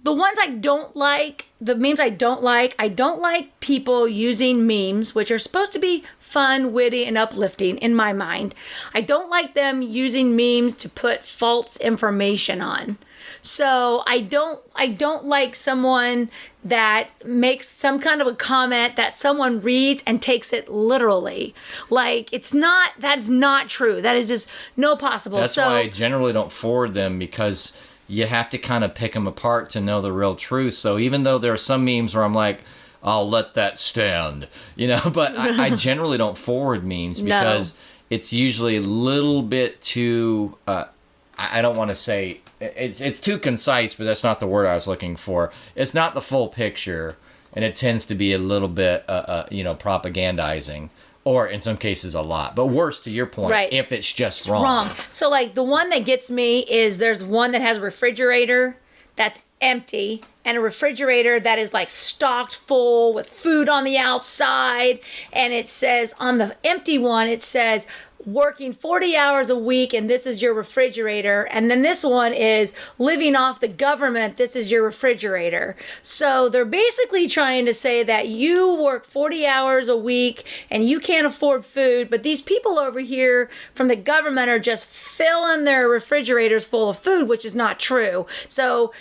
the ones I don't like, the memes I don't like people using memes, which are supposed to be fun, witty, and uplifting in my mind. I don't like them using memes to put false information on. So I don't like someone that makes some kind of a comment that someone reads and takes it literally. Like, that's not true. That is just no possible. That's why I generally don't forward them, because you have to kind of pick them apart to know the real truth. So even though there are some memes where I'm like, I'll let that stand, but I generally don't forward memes because it's usually a little bit too, I don't want to say, it's too concise, but that's not the word I was looking for. It's not the full picture, and it tends to be a little bit, propagandizing. Or in some cases a lot. But worse, to your point, if it's just wrong. So like the one that gets me is there's one that has a refrigerator that's empty and a refrigerator that is like stocked full with food on the outside. And it says on the empty one, it says working 40 hours a week and this is your refrigerator. And then this one is living off the government. This is your refrigerator. So they're basically trying to say that you work 40 hours a week and you can't afford food, but these people over here from the government are just filling their refrigerators full of food, which is not true. So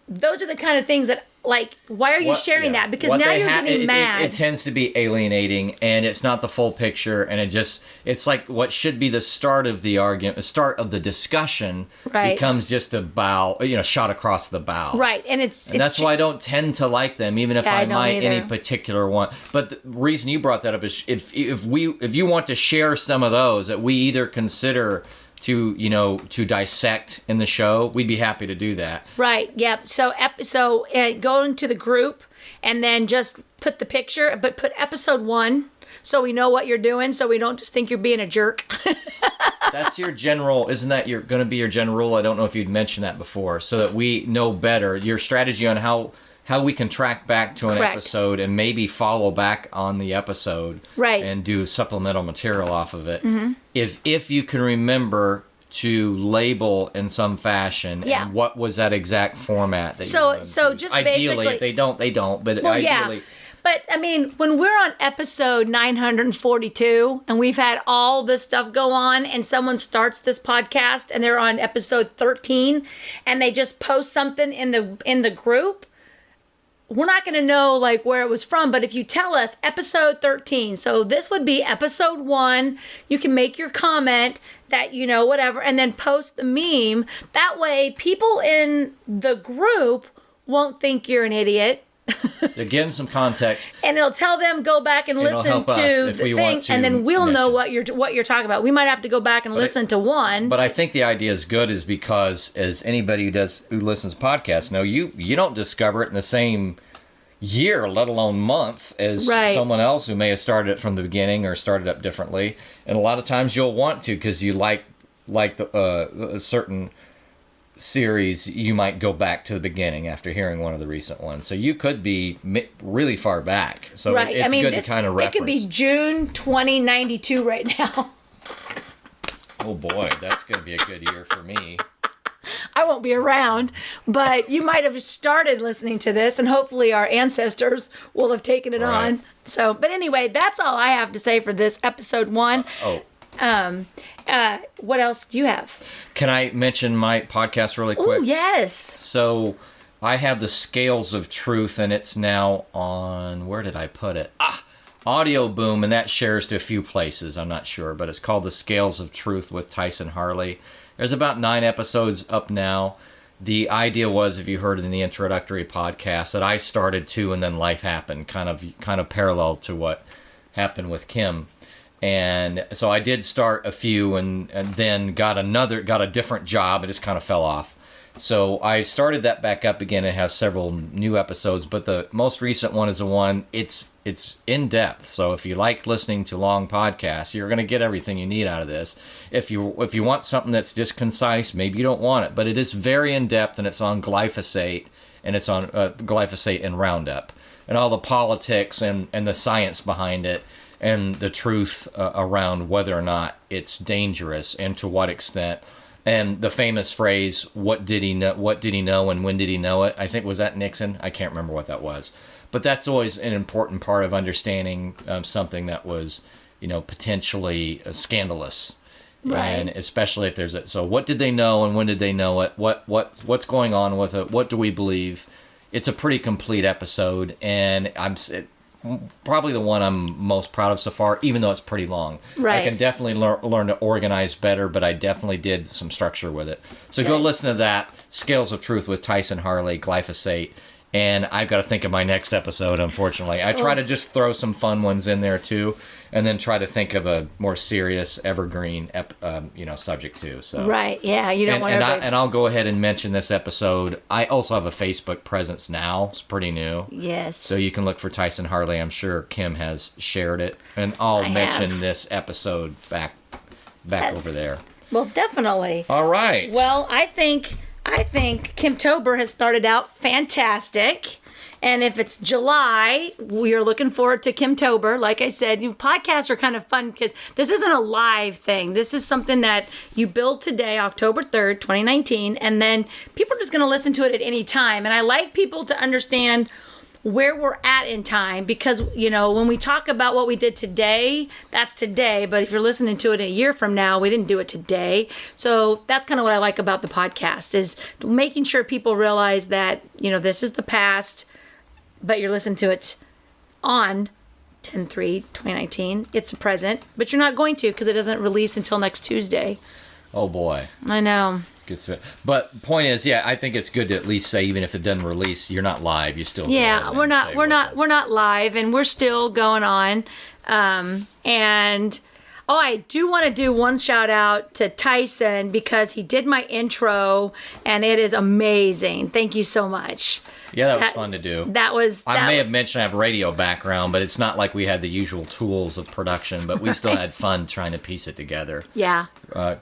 those are the kind of things that, like, why are you sharing that? Because now you're getting mad. It tends to be alienating, and it's not the full picture, and it's like what should be the start of the argument, the start of the discussion, becomes just a bow, shot across the bow. Right, and that's why I don't tend to like them, even if I might any particular one. But the reason you brought that up is if you want to share some of those that we either consider to dissect in the show, we'd be happy to do that. Right. Yep. So go into the group and then just put the picture, but put episode 1 so we know what you're doing, so we don't just think you're being a jerk. That's your general, isn't that going to be your general rule? I don't know if you'd mentioned that before, so that we know better your strategy on how we can track back to an episode and maybe follow back on the episode and do supplemental material off of it. Mm-hmm. If you can remember to label in some fashion, and what was that exact format that so just ideally, basically, if they don't, but ideally. But, I mean, when we're on episode 942 and we've had all this stuff go on and someone starts this podcast and they're on episode 13 and they just post something in the group, we're not going to know like where it was from. But if you tell us episode 13, so this would be episode 1, you can make your comment that, whatever, and then post the meme. That way people in the group won't think you're an idiot. To give them some context, and it'll tell them go back and listen to the thing, and then we'll know what you're talking about. We might have to go back and listen to one. But I think the idea is good, is because as anybody who listens to podcasts know, you don't discover it in the same year, let alone month, as someone else who may have started it from the beginning or started up differently. And a lot of times you'll want to, because you like a certain series, you might go back to the beginning after hearing one of the recent ones. So you could be really far back. So it's good to kind of reference. It could be June 2092 right now. Oh boy, that's going to be a good year for me. I won't be around, but you might have started listening to this, and hopefully our ancestors will have taken it on. So, but anyway, that's all I have to say for this episode 1. What else do you have? Can I mention my podcast really quick? Oh, yes. So I have the Scales of Truth, and it's now on, where did I put it? Audio Boom, and that shares to a few places. I'm not sure, but it's called The Scales of Truth with Tyson Harley. There's about 9 episodes up now. The idea was, if you heard it in the introductory podcast, that I started 2 and then life happened, kind of parallel to what happened with Kim. And so I did start a few and then got a different job. It just kind of fell off. So I started that back up again and have several new episodes, but the most recent one is the one, it's in depth. So if you like listening to long podcasts, you're going to get everything you need out of this. If you want something that's just concise, maybe you don't want it, but it is very in depth, and it's on glyphosate, and it's on glyphosate and Roundup, and all the politics and the science behind it, and the truth around whether or not it's dangerous and to what extent. And the famous phrase, what did he know, and when did he know it? I think, was that Nixon? I can't remember what that was. But that's always an important part of understanding something that was, potentially scandalous. Right. And especially if there's so what did they know and when did they know it? What's going on with it? What do we believe? It's a pretty complete episode, and probably the one I'm most proud of so far, even though it's pretty long. Right. I can definitely learn to organize better, but I definitely did some structure with it. So go listen to that, Scales of Truth with Tyson Harley, glyphosate. And I've got to think of my next episode, unfortunately. I try to just throw some fun ones in there, too, and then try to think of a more serious, evergreen, subject, too. So right, yeah, you don't want to... And I'll go ahead and mention this episode. I also have a Facebook presence now. It's pretty new. Yes. So you can look for Tyson Harley. I'm sure Kim has shared it. And I'll mention this episode back over there. Well, definitely. All right. Well, I think Kimtober has started out fantastic. And if it's July, we are looking forward to Kimtober. Like I said, podcasts are kind of fun because this isn't a live thing. This is something that you build today, October 3rd, 2019, and then people are just going to listen to it at any time. And I like people to understand where we're at in time, because when we talk about what we did today, that's today, but if you're listening to it a year from now, we didn't do it today. So that's kind of what I like about the podcast, is making sure people realize that this is the past, but you're listening to it on 10/3/2019. It's the present, but you're not going to, because it doesn't release until next Tuesday. Oh boy, I know. But point is, I think it's good to at least say, even if it doesn't release, you're not live. You still we're not live, and we're still going on. I do want to do one shout out to Tyson, because he did my intro, and it is amazing. Thank you so much. Yeah, that was fun to do. I may have mentioned I have a radio background, but it's not like we had the usual tools of production, but we still had fun trying to piece it together. Yeah.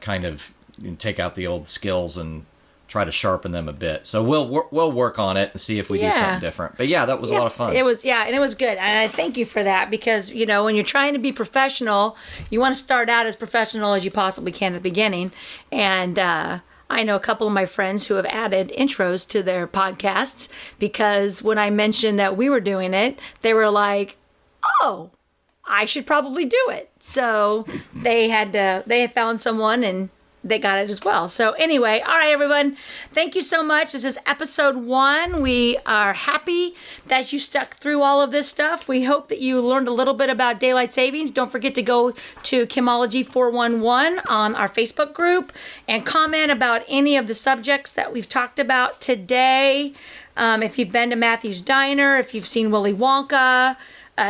Kind of take out the old skills and try to sharpen them a bit. So we'll work on it and see if we do something different. But that was a lot of fun. It was, and it was good. And I thank you for that, because, when you're trying to be professional, you want to start out as professional as you possibly can at the beginning. And I know a couple of my friends who have added intros to their podcasts, because when I mentioned that we were doing it, they were like, oh, I should probably do it. So they had found someone, and they got it as well. So anyway, all right, everyone. Thank you so much. This is episode 1. We are happy that you stuck through all of this stuff. We hope that you learned a little bit about daylight savings. Don't forget to go to Kimology 411 on our Facebook group and comment about any of the subjects that we've talked about today. If you've been to Matthew's Diner, if you've seen Willy Wonka,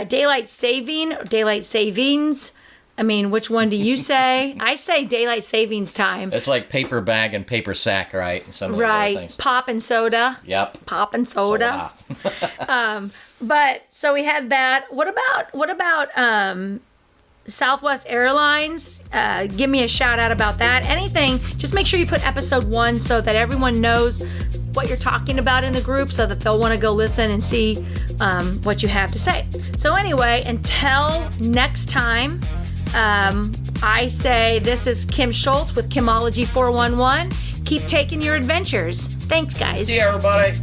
daylight saving, or daylight savings. I mean, which one do you say? I say daylight savings time. It's like paper bag and paper sack, right? Some of those other things. Pop and soda. Yep. Pop and soda. But so we had that. What about Southwest Airlines? Give me a shout out about that. Anything, just make sure you put episode 1 so that everyone knows what you're talking about in the group, so that they'll want to go listen and see what you have to say. So anyway, until next time, I say this is Kim Schultz with Kimology 411. Keep taking your adventures. Thanks, guys. See you, everybody.